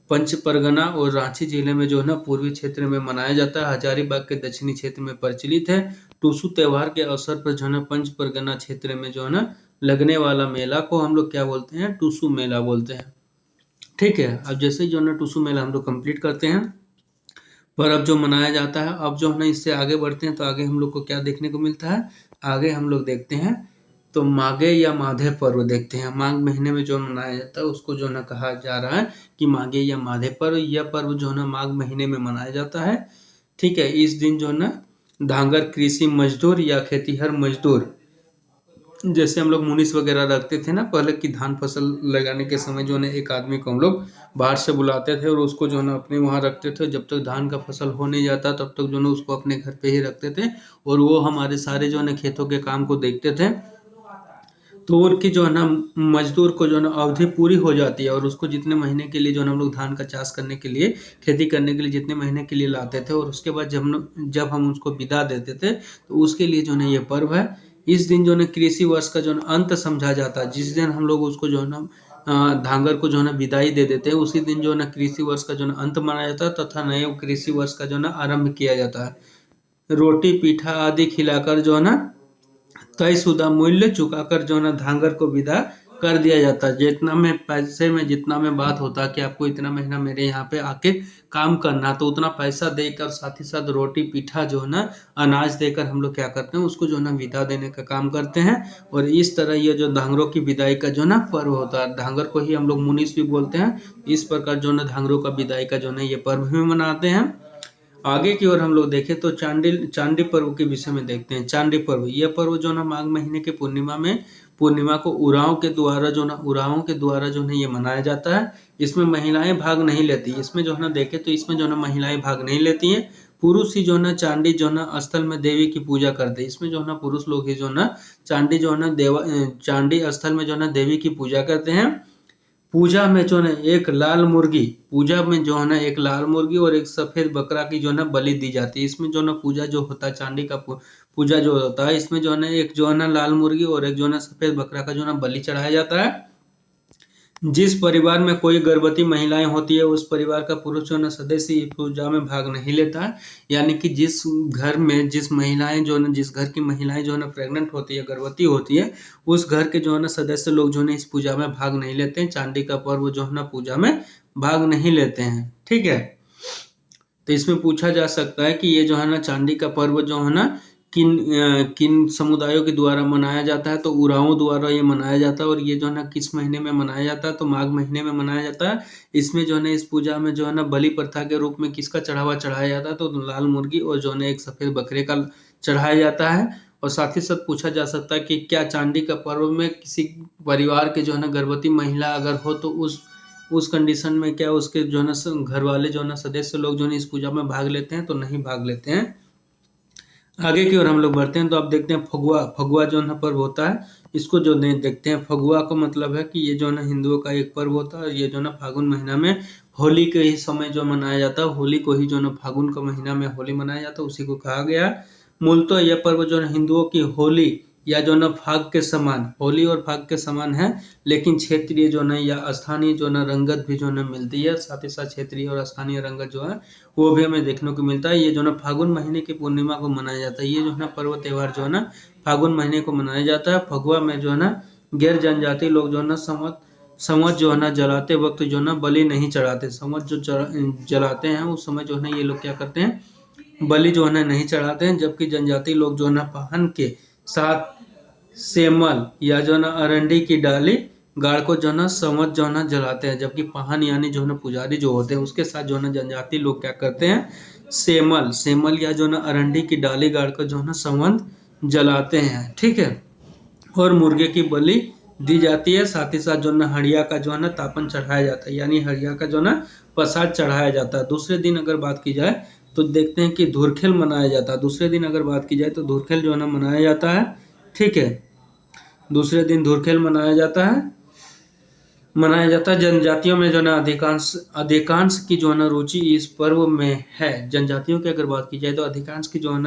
पंच परगना और रांची जिले में जो है ना पूर्वी क्षेत्र में मनाया जाता है। हजारीबाग के दक्षिणी क्षेत्र में प्रचलित है। टूसू त्योहार के अवसर पर जो है ना पंच परगना क्षेत्र में जो है ना लगने वाला मेला को हम लोग क्या बोलते हैं, टूसू मेला बोलते हैं। ठीक है, अब जैसे ही जो है ना टूसू मेला हम लोग कंप्लीट करते हैं, पर्व जो मनाया जाता है, अब जो है ना इससे आगे बढ़ते हैं तो आगे हम लोग को क्या देखने को मिलता है, आगे हम लोग देखते हैं तो माघे या माधे पर्व देखते हैं। माघ महीने में जो मनाया जाता है उसको जो है ना कहा जा रहा है कि माघे या माधे पर्व। यह पर्व जो है ना माघ महीने में मनाया जाता है। ठीक है, इस दिन जो है ना धांगर कृषि मजदूर या खेतीहर मजदूर, जैसे हम लोग मुनीस वगैरह रखते थे ना पहले की धान फसल लगाने के समय, जो है एक आदमी को हम लोग बाहर से बुलाते थे और उसको जो है ना अपने वहाँ रखते थे। जब तक धान का फसल हो नहीं जाता तब तक जो है उसको अपने घर पे ही रखते थे और वो हमारे सारे जो है ना खेतों के काम को देखते थे। तो उनकी जो है ना मजदूर को जो है ना अवधि पूरी हो जाती है और उसको जितने महीने के लिए जो है ना हम लोग धान का चाष करने के लिए, खेती करने के लिए जितने महीने के लिए लाते थे, और उसके बाद जब हम उसको विदा देते थे तो उसके लिए जो है ना ये पर्व है। इस दिन जो है ना कृषि वर्ष का जो है ना अंत समझा जाता है। जिस दिन हम लोग उसको जो है ना धांगर को जो है ना विदाई दे देते हैं, उसी दिन जो है ना कृषि वर्ष का जो है ना अंत माना जाता है तथा नए कृषि वर्ष का जो है ना आरंभ किया जाता है। रोटी पीठा आदि खिलाकर जो है ना तयशुदा मूल्य चुकाकर जो है ना धांगर को विदा कर दिया जाता है। जितना में पैसे में जितना में बात होता है कि आपको इतना महीना मेरे यहाँ पे आके काम करना, तो उतना पैसा देकर साथ ही साथ रोटी पीठा जो है ना अनाज देकर हम लोग क्या करते हैं, उसको जो है ना विदा देने का काम करते हैं। और इस तरह ये जो धांगरों की विदाई का जो है ना पर्व होता है, धांगर को ही हम लोग मुनीस भी बोलते हैं। इस प्रकार जो है ना धांगरों का विदाई का जो है ना ये पर्व भी मनाते हैं। आगे की ओर हम लोग देखें तो चांदी पर्व के विषय में देखते हैं। चांदी पर्व, यह पर्व जो ना माघ महीने के पूर्णिमा को उरांव के द्वारा जो है ये मनाया जाता है। इसमें महिलाएं भाग नहीं लेती। इसमें जो है ना देखें तो इसमें जो है ना महिलाएं भाग नहीं लेती हैं। पुरुष ही जो है ना चांदी जो है ना स्थल में देवी की पूजा करते हैं। इसमें जो है ना पुरुष लोग ही जो है ना चांदी जो है ना चांदी स्थल में जो है ना देवी की पूजा करते हैं। पूजा में जो है एक लाल मुर्गी, पूजा में जो है ना एक लाल मुर्गी और एक सफेद बकरा की जो है ना बलि दी जाती है। इसमें जो है ना पूजा जो होता है चांदी का पूजा जो होता है, इसमें जो है ना एक जो है ना लाल मुर्गी और एक जो है ना सफेद बकरा का जो है ना बलि चढ़ाया जाता है। जिस परिवार में कोई गर्भवती महिलाएं होती है उस परिवार का पुरुष जो है ना सदस्य इस पूजा में भाग नहीं लेता है। यानी कि जिस घर में जिस घर की महिलाएं जो है ना प्रेग्नेंट होती है, गर्भवती होती है, उस घर के जो है ना सदस्य लोग जो है ना इस पूजा में भाग नहीं लेते हैं। चांदी का पर्व जो है ना पूजा में भाग नहीं लेते हैं। ठीक है, तो इसमें पूछा जा सकता है कि ये जो है ना चांदी का पर्व जो है ना किन समुदायों के द्वारा मनाया जाता है, तो उरांव द्वारा ये मनाया जाता है। और ये जो है ना किस महीने में मनाया जाता है, तो माघ महीने में मनाया जाता है। इसमें जो है ना इस पूजा में जो है ना बलि प्रथा के रूप में किसका चढ़ावा चढ़ाया जाता है, तो लाल मुर्गी और जो है ना एक सफेद बकरे का चढ़ाया जाता है। और साथ ही साथ पूछा जा सकता है कि क्या चांदी का पर्व में किसी परिवार के जो है ना गर्भवती महिला अगर हो तो उस कंडीशन में क्या उसके जो है ना घर वाले जो है ना सदस्य लोग जो है इस पूजा में भाग लेते हैं, तो नहीं भाग लेते हैं। आगे की ओर हम लोग बढ़ते हैं तो आप देखते हैं फगुआ जो है ना पर्व होता है। इसको जो देखते हैं, फगुआ का मतलब है कि ये जो है ना हिंदुओं का एक पर्व होता है। ये जो है ना फागुन महीना में होली के ही समय जो मनाया जाता है, होली को ही जो है ना फागुन का महीना में होली मनाया जाता है, उसी को कहा गया। मूलतः यह पर्व जो है हिंदुओं की होली या जो ना फाग के समान, होली और फाग के समान है, लेकिन क्षेत्रीय जो ना या स्थानीय जो ना रंगत भी जो ना मिलती है। साथ ही साथ क्षेत्रीय और स्थानीय रंगत जो है वो भी हमें देखने को मिलता है। ये जो ना फागुन महीने की पूर्णिमा को मनाया जाता है। ये जो है ना पर्व त्यौहार जो है ना फागुन महीने को मनाया जाता है। फगुआ में जो है ना गैर जनजाति लोग जो है ना समझ जो है ना जलाते वक्त जो है ना बलि नहीं चढ़ाते। समझ जो जलाते हैं उस समय जो है ना ये लोग क्या करते हैं, बलि जो है ना नहीं चढ़ाते हैं, जबकि जनजाति लोग जो है ना पाहन के साथ सेमल या जो है ना अरंडी की डाली गाड़ को जो है ना संवत जो है ना जलाते हैं, जबकि पाहन यानी जो है ना पुजारी जो होते हैं उसके साथ जो है ना जनजाति लोग क्या करते हैं, सेमल सेमल या जो है ना अरंडी की डाली गाड़ को जो है ना संवत जलाते हैं। ठीक है, और मुर्गे की बलि दी जाती है, साथ ही साथ जो है ना हड़िया का जो है ना तापन चढ़ाया जाता है, यानी हड़िया का जो है ना प्रसाद चढ़ाया जाता है। दूसरे दिन अगर बात की जाए तो देखते हैं कि धुरखेल मनाया जाता है। दूसरे दिन अगर बात की जाए तो धुरखेल जो है ना मनाया जाता है। ठीक है, दूसरे दिन धुरखेल मनाया जाता है। जनजातियों में जो है ना अधिकांश अधिकांश की जो है ना रुचि इस पर्व में है। जनजातियों की अगर बात की जाए तो अधिकांश की जो है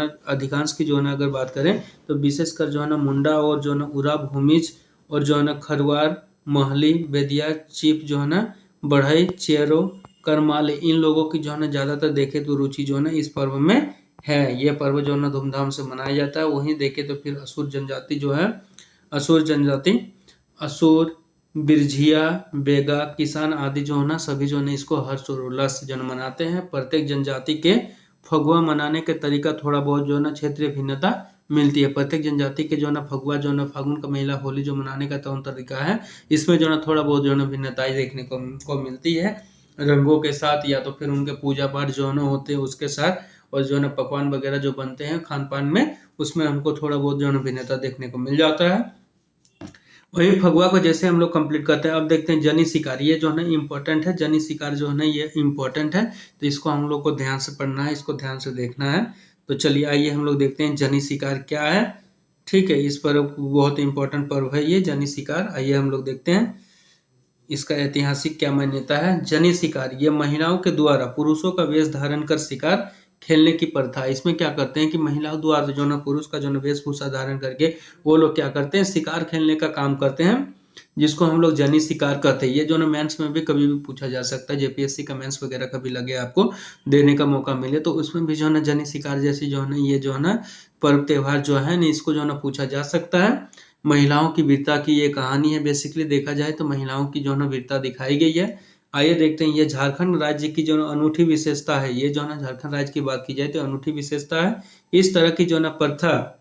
ना अगर बात करें तो विशेषकर जो है ना मुंडा और जो है ना उरा भूमिज और जो है ना खरवार, महली, बेदिया, चिप जो है ना बढ़ई, चेरो, करमाली, इन लोगों की जो है ना ज्यादातर देखे तो रुचि जो है ना इस पर्व में है। ये पर्व जो है ना धूमधाम से मनाया जाता है। वहीं देखे तो फिर असुर जनजाति, असुर, बिरझिया, बेगा, किसान आदि जो है ना सभी जो है ना इसको हर्ष और उल्लास से जो है ना मनाते हैं। प्रत्येक जनजाति के फगुआ मनाने के तरीका थोड़ा बहुत जो है ना क्षेत्रीय भिन्नता मिलती है। प्रत्येक जनजाति के जो है ना फगुआ जो है ना फागुन का महिला होली जो मनाने का तरीका है, इसमें जो है ना थोड़ा बहुत जो है ना भिन्नताएं देखने को मिलती है, रंगों के साथ या तो फिर उनके पूजा पाठ जो है ना होते हैं उसके साथ, और जो है ना पकवान वगैरह जो बनते हैं खान पान में, उसमें हमको थोड़ा बहुत जो है ना भिन्नता देखने को मिल जाता है। वही फगुआ को जैसे हम लोग कंप्लीट करते हैं, अब देखते हैं जनी शिकार। ये जो है ना इम्पोर्टेंट है, जनी शिकार जो है ना ये इम्पोर्टेंट है, तो इसको हम लोग को ध्यान से पढ़ना है, इसको ध्यान से देखना है। तो चलिए आइए हम लोग देखते हैं जनी शिकार क्या है। ठीक है, इस पर्व बहुत इंपॉर्टेंट पर्व है ये जनी शिकार। आइए हम लोग देखते हैं इसका ऐतिहासिक क्या मान्यता है। जनी शिकार ये महिलाओं के द्वारा पुरुषों का वेश धारण कर शिकार खेलने की प्रथा। इसमें क्या करते हैं कि महिलाओं द्वारा जो ना पुरुष का जो ना वेशभूषा धारण करके वो लोग क्या करते हैं, शिकार खेलने का काम करते हैं, जिसको हम लोग जनी शिकार कहते हैं। ये जो ना मेंस में भी कभी भी पूछा जा सकता है, जेपीएससी का मेंस वगैरह कभी लगे आपको देने का मौका मिले तो उसमें भी जो है ना जनी शिकार जैसी जो है ना ये जो है ना पर्व त्योहार जो है ना इसको जो है ना पूछा जा सकता है। महिलाओं की वीरता की ये कहानी है। बेसिकली देखा जाए तो महिलाओं की जो है ना वीरता दिखाई गई है। आइए देखते हैं ये झारखंड राज्य की जो ना अनूठी विशेषता है। ये जो ना झारखंड राज्य की बात की जाए तो अनूठी विशेषता है। इस तरह की जो ना प्रथा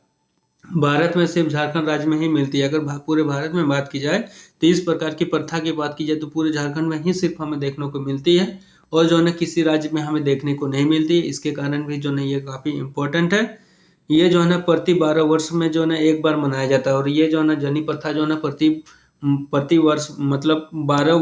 भारत में सिर्फ झारखंड राज्य में ही मिलती है। अगर पूरे भारत में बात की जाए तो इस प्रकार की प्रथा की बात की जाए तो पूरे झारखंड में ही सिर्फ हमें देखने को मिलती है, और जो है किसी राज्य में हमें देखने को नहीं मिलती। इसके कारण भी जो है ये काफी इम्पोर्टेंट है। ये जो है ना प्रति 12 वर्ष में जो है ना एक बार मनाया जाता है, और ये जो है ना जनी प्रथा जो है ना प्रति वर्ष मतलब 12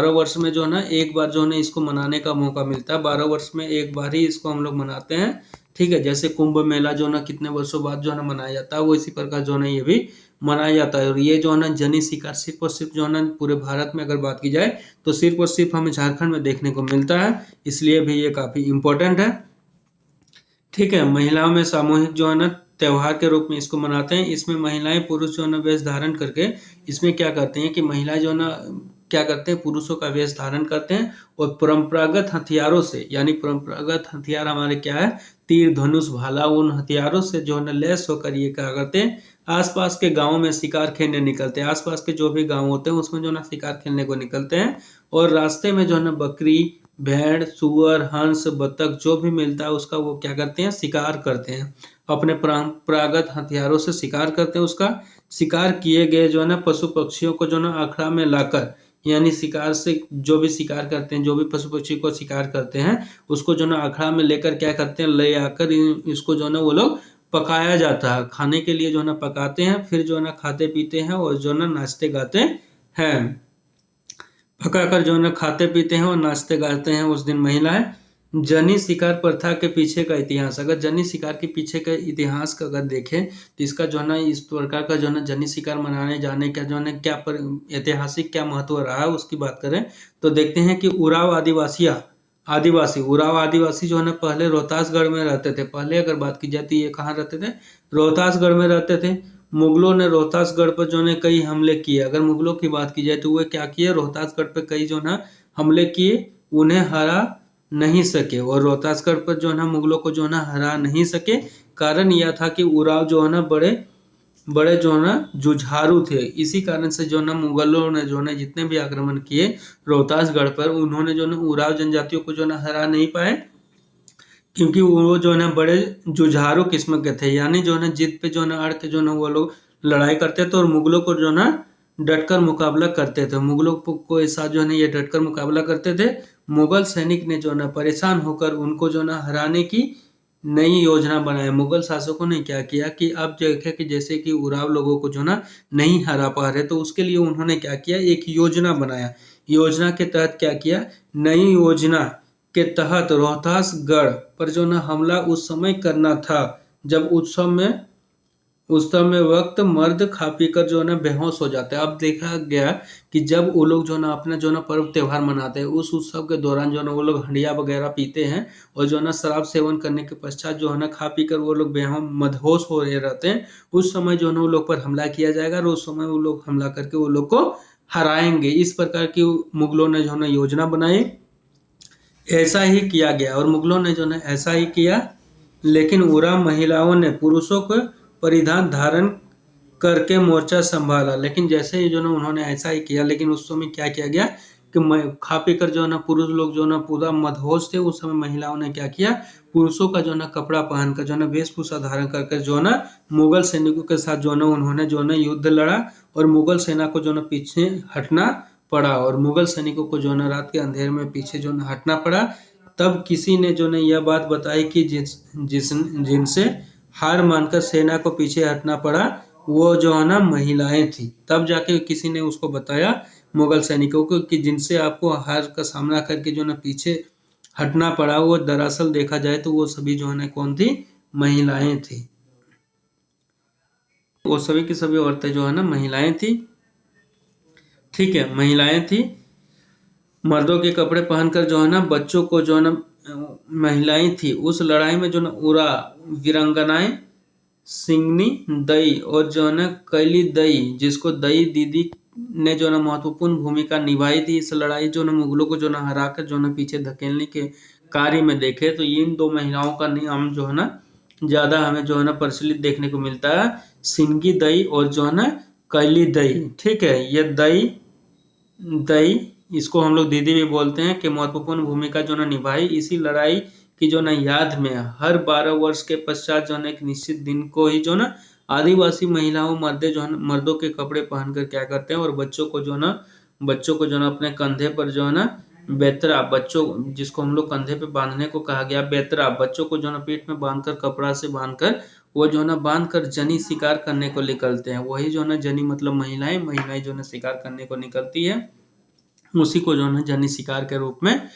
वर्ष में जो है ना एक बार जो है ना इसको मनाने का मौका मिलता है। 12 वर्ष में एक बार ही इसको हम लोग मनाते हैं। ठीक है, जैसे कुंभ मेला जो है ना कितने वर्षों बाद जो है ना मनाया जाता है, वो इसी प्रकार जो है ना ये भी मनाया जाता है। और ये जो है ना जनी शिकार सिर्फ और सिर्फ जो है ना पूरे भारत में अगर बात की जाए तो सिर्फ और सिर्फ हमें झारखंड में देखने को मिलता है, इसलिए भी ये काफी इम्पोर्टेंट है। ठीक है, महिलाओं में सामूहिक जो है ना त्योहार के रूप में इसको मनाते हैं। इसमें महिलाएं पुरुष जो है ना वेश धारण करके इसमें क्या करते हैं कि महिलाएं जो है ना क्या करते हैं, पुरुषों का वेश धारण करते हैं और परंपरागत हथियारों से, यानी परंपरागत हथियार हमारे क्या है, तीर, धनुष, भाला, उन हथियारों से जो है ना लैस होकर ये क्या करते हैं, आसपास के गाँव में शिकार खेलने निकलते हैं। आसपास के जो भी गाँव होते हैं उसमें जो है ना शिकार खेलने को निकलते हैं, और रास्ते में जो है ना बकरी, भेड़, सुअर, हंस, बतख जो भी मिलता है उसका वो क्या करते हैं, शिकार करते हैं। अपने परंपरागत हथियारों से शिकार करते हैं। उसका शिकार किए गए जो है ना पशु पक्षियों को जो है ना अखड़ा में लाकर, यानी शिकार से जो भी शिकार करते हैं, जो भी पशु पक्षी को शिकार करते हैं उसको जो है ना अखड़ा में लेकर क्या करते हैं, ले आकर इसको जो है ना वो लोग पकाया जाता है। खाने के लिए जो है ना पकाते हैं, फिर जो है ना खाते पीते हैं और जो है ना नाचते गाते हैं। पकाकर जो है ना खाते पीते हैं और नाचते गाते हैं उस दिन महिलाएं। जनी शिकार प्रथा के पीछे का इतिहास, अगर जनी शिकार के पीछे का इतिहास का अगर देखें तो इसका जो है ना इस प्रकार का जो है ना जनी शिकार मनाने जाने का जो है ना क्या ऐतिहासिक क्या महत्व रहा है उसकी बात करें तो देखते हैं कि उराव आदिवासी जो है ना पहले रोहतासगढ़ में रहते थे। पहले अगर बात की जाती है ये कहाँ रहते थे, रोहतासगढ़ में रहते थे। मुगलों ने रोहतासगढ़ पर जो है कई हमले किए। अगर मुगलों की बात की जाए तो वे क्या किए, रोहतासगढ़ पे कई जो है हमले किए, उन्हें हरा नहीं सके। और रोहतासगढ़ पर जो है ना मुगलों को जो है ना हरा नहीं सके। कारण यह था कि उराव जो है ना बड़े बड़े जो है ना जुझारू थे। इसी कारण से जो है ना मुगलों ने जो है ना जितने भी आक्रमण किए रोहतासगढ़ पर, उन्होंने जो है ना उराव जनजातियों को जो है ना हरा नहीं पाए। क्योंकि वो जो है ना बड़े जुझारू किस्म के थे, यानी जो है ना जिद पे जो है ना अड़ के जो है ना वो लोग लड़ाई करते थे और मुगलों को जो है ना डटकर मुकाबला करते थे। मुगलों को साथ जो है ना ये डटकर मुकाबला करते थे। मुगल सैनिक ने जो है ना परेशान होकर उनको जो है ना हराने की नई योजना बनाई। मुगल शासकों ने क्या किया कि अब देखे कि जैसे कि उराव लोगों को जो ना नहीं हरा पा रहे, तो उसके लिए उन्होंने क्या किया, एक योजना बनाया। योजना के तहत क्या किया, नई योजना के तहत रोहतास गढ़ पर जो ना हमला उस समय करना था जब उस समय वक्त मर्द खा पी कर जो है ना बेहोश हो जाते हैं। अब देखा गया कि जब वो लोग जो ना अपना जो ना पर्व त्योहार मनाते हैं, उस उत्सव के दौरान जो ना वो लोग हंडिया वगैरह पीते हैं और जो ना शराब सेवन करने के पश्चात जो है ना खा पी कर वो लोग बेहोश मदहोश हो रहे रहते हैं। उस समय जो है ना वो लोग पर हमला किया जाएगा और उस समय वो लोग हमला करके वो लोग को हराएंगे। इस प्रकार की मुगलों ने जो है ना योजना बनाई। ऐसा ही किया गया और मुगलों ने जो है ऐसा ही किया। लेकिन उरा महिलाओं ने पुरुषों को परिधान धारण करके मोर्चा संभाला। लेकिन जैसे ही जो ना उन्होंने ऐसा ही किया, लेकिन उस समय क्या किया गया कि खा पी कर जो है ना पुरुष लोग जो ना पूरा मदहोश थे। उस समय महिलाओं ने क्या किया, पुरुषों का जो ना कपड़ा पहनकर जो ना वेशभूषा धारण करके जो ना मुगल सैनिकों के साथ जो ना उन्होंने जो ना युद्ध लड़ा और मुगल सेना को जो ना पीछे हटना पड़ा और मुगल सैनिकों को जो ना रात के अंधेरे में पीछे जो ना हटना पड़ा। तब किसी ने जो ना यह बात बताई कि जिनसे हार मानकर सेना को पीछे हटना पड़ा, वो जो है ना महिलाएं थी। तब जाके किसी ने उसको बताया मुगल सैनिकों को कि जिनसे आपको हार का सामना करके जो ना पीछे हटना पड़ा, वो दरअसल देखा जाए तो वो सभी जो है ना कौन थी, महिलाएं थी। वो सभी की सभी औरतें जो है ना महिलाएं थी। ठीक है, महिलाएं थी। मर्दों के कपड़े पहनकर जो है ना बच्चों को जो है ना महिलाएं थी। उस लड़ाई में जो ना उरा वीरांगनाएं सिंगनी दई और जो है ना कैली दई, जिसको दई दीदी ने जो ना महत्वपूर्ण भूमिका निभाई थी इस लड़ाई जो ना मुगलों को जो ना हरा कर जो ना पीछे धकेलने के कार्य में देखे तो इन दो महिलाओं का नाम जो है ना ज्यादा हमें जो है ना प्रचलित देखने को मिलता है, सिंगी दई और जो है ना कैली दई। ठीक है, ये दई दई इसको हम लोग दीदी भी बोलते हैं कि महत्वपूर्ण भूमिका जो ना निभाई इसी लड़ाई की जो ना याद में हर 12 वर्ष के पश्चात जो ना एक निश्चित दिन को ही जो ना आदिवासी महिलाओं मर्दे जो है मर्दों के कपड़े पहनकर क्या करते हैं और बच्चों को जो ना अपने कंधे पर जो है ना बेतरा, बच्चों जिसको हम लोग कंधे पे बांधने को कहा गया, बेतरा बच्चों को जो ना पीठ में बांधकर कपड़ा से बांधकर वो जो ना बांधकर जनी शिकार करने को निकलते हैं। वही जो ना जनी मतलब महिलाएं जो ना शिकार करने को निकलती है, उसी को जो है जनी शिकार के रूप में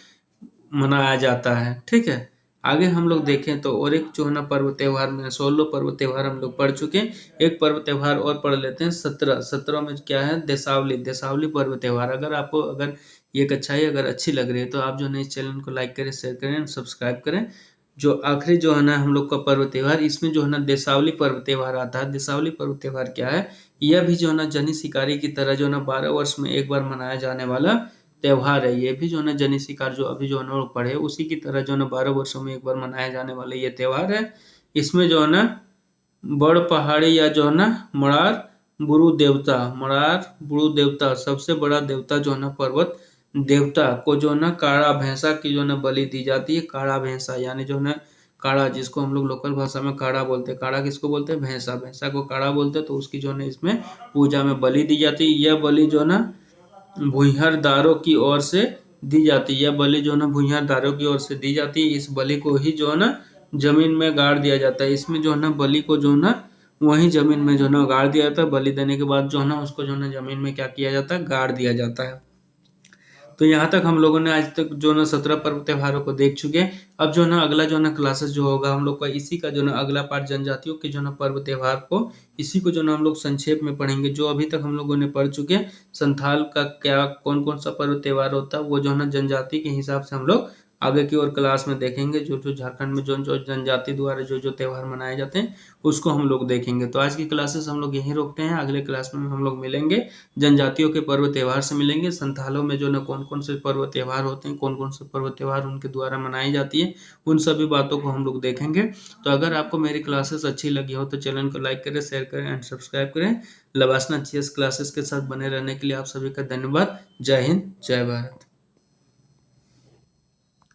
मनाया जाता है। ठीक है, आगे हम लोग देखें तो और एक जो है ना पर्व त्योहार में 16 पर्व त्योहार हम लोग पढ़ चुके हैं। एक पर्व त्योहार और पढ़ लेते हैं 17 में क्या है, देसावली पर्व त्योहार। अगर ये कक्षाएं अगर अच्छी लग रही है तो आप जो है इस चैनल को लाइक करें, शेयर करें, सब्सक्राइब करें। जो आखिरी जो है ना हम लोग का पर्व त्योहार, इसमें जो है ना देसावली पर्व त्योहार आता है। देसावली पर्व त्योहार क्या है, यह भी जो है ना जनी शिकारी की तरह जो है ना 12 वर्ष में एक बार मनाया जाने वाला त्योहार है। ये भी जो है ना जनी शिकार जो अभी जो है ना पढ़े उसी की तरह जो है ना 12 वर्षों में एक बार मनाया जाने वाला ये त्योहार है। इसमें जो है ना बड़ पहाड़ी या जो है ना मड़ार बुरु देवता सबसे बड़ा देवता जो है ना पर्वत देवता को जो है ना काड़ा भैंसा की जो है ना बलि दी जाती है। काड़ा भैंसा यानी जो है ना काड़ा, जिसको हम लोग लोकल भाषा में काड़ा बोलते हैं। काड़ा किसको बोलते हैं, भैंसा को काड़ा बोलते हैं। तो उसकी जो है ना इसमें पूजा में बलि दी जाती है। यह बलि जो है ना भूइंहरदारों की ओर से दी जाती है। यह बलि जो है ना भूइंहरदारों की ओर से दी जाती है। इस बलि को ही जो है ना जमीन में गाड़ दिया जाता है। इसमें जो है ना बलि को जो है ना वही जमीन में जो है ना गाड़ दिया जाता है। बलि देने के बाद जो है ना उसको जो है ना जमीन में क्या किया जाता है, गाड़ दिया जाता है। तो यहाँ तक हम लोगों ने आज तक जो ना 17 पर्व त्योहारों को देख चुके हैं। अब जो ना अगला जो ना क्लासेस जो होगा हम लोग का इसी का जो ना अगला पार्ट जनजातियों के जो ना पर्व त्योहार को इसी को जो ना हम लोग संक्षेप में पढ़ेंगे। जो अभी तक हम लोगों ने पढ़ चुके हैं संथाल का क्या कौन कौन सा पर्व त्योहार होता है, वो जो है ना जनजाति के हिसाब से हम लोग आगे की और क्लास में देखेंगे। जो जो झारखंड में जो जो जनजाति द्वारा जो जो त्योहार मनाए जाते हैं उसको हम लोग देखेंगे। तो आज की क्लासेस हम लोग यहीं रोकते हैं। अगले क्लास में हम लोग मिलेंगे, जनजातियों के पर्व त्योहार से मिलेंगे। संथालों में जो ना कौन कौन से पर्व त्योहार होते हैं, कौन कौन से पर्व त्योहार उनके द्वारा मनाई जाती है, उन सभी बातों को हम लोग देखेंगे। तो अगर आपको मेरी क्लासेस अच्छी लगी हो तो चैनल को लाइक करें, शेयर करें एंड सब्सक्राइब करें। लवासना जीएस क्लासेस के साथ बने रहने के लिए आप सभी का धन्यवाद। जय हिंद, जय भारत।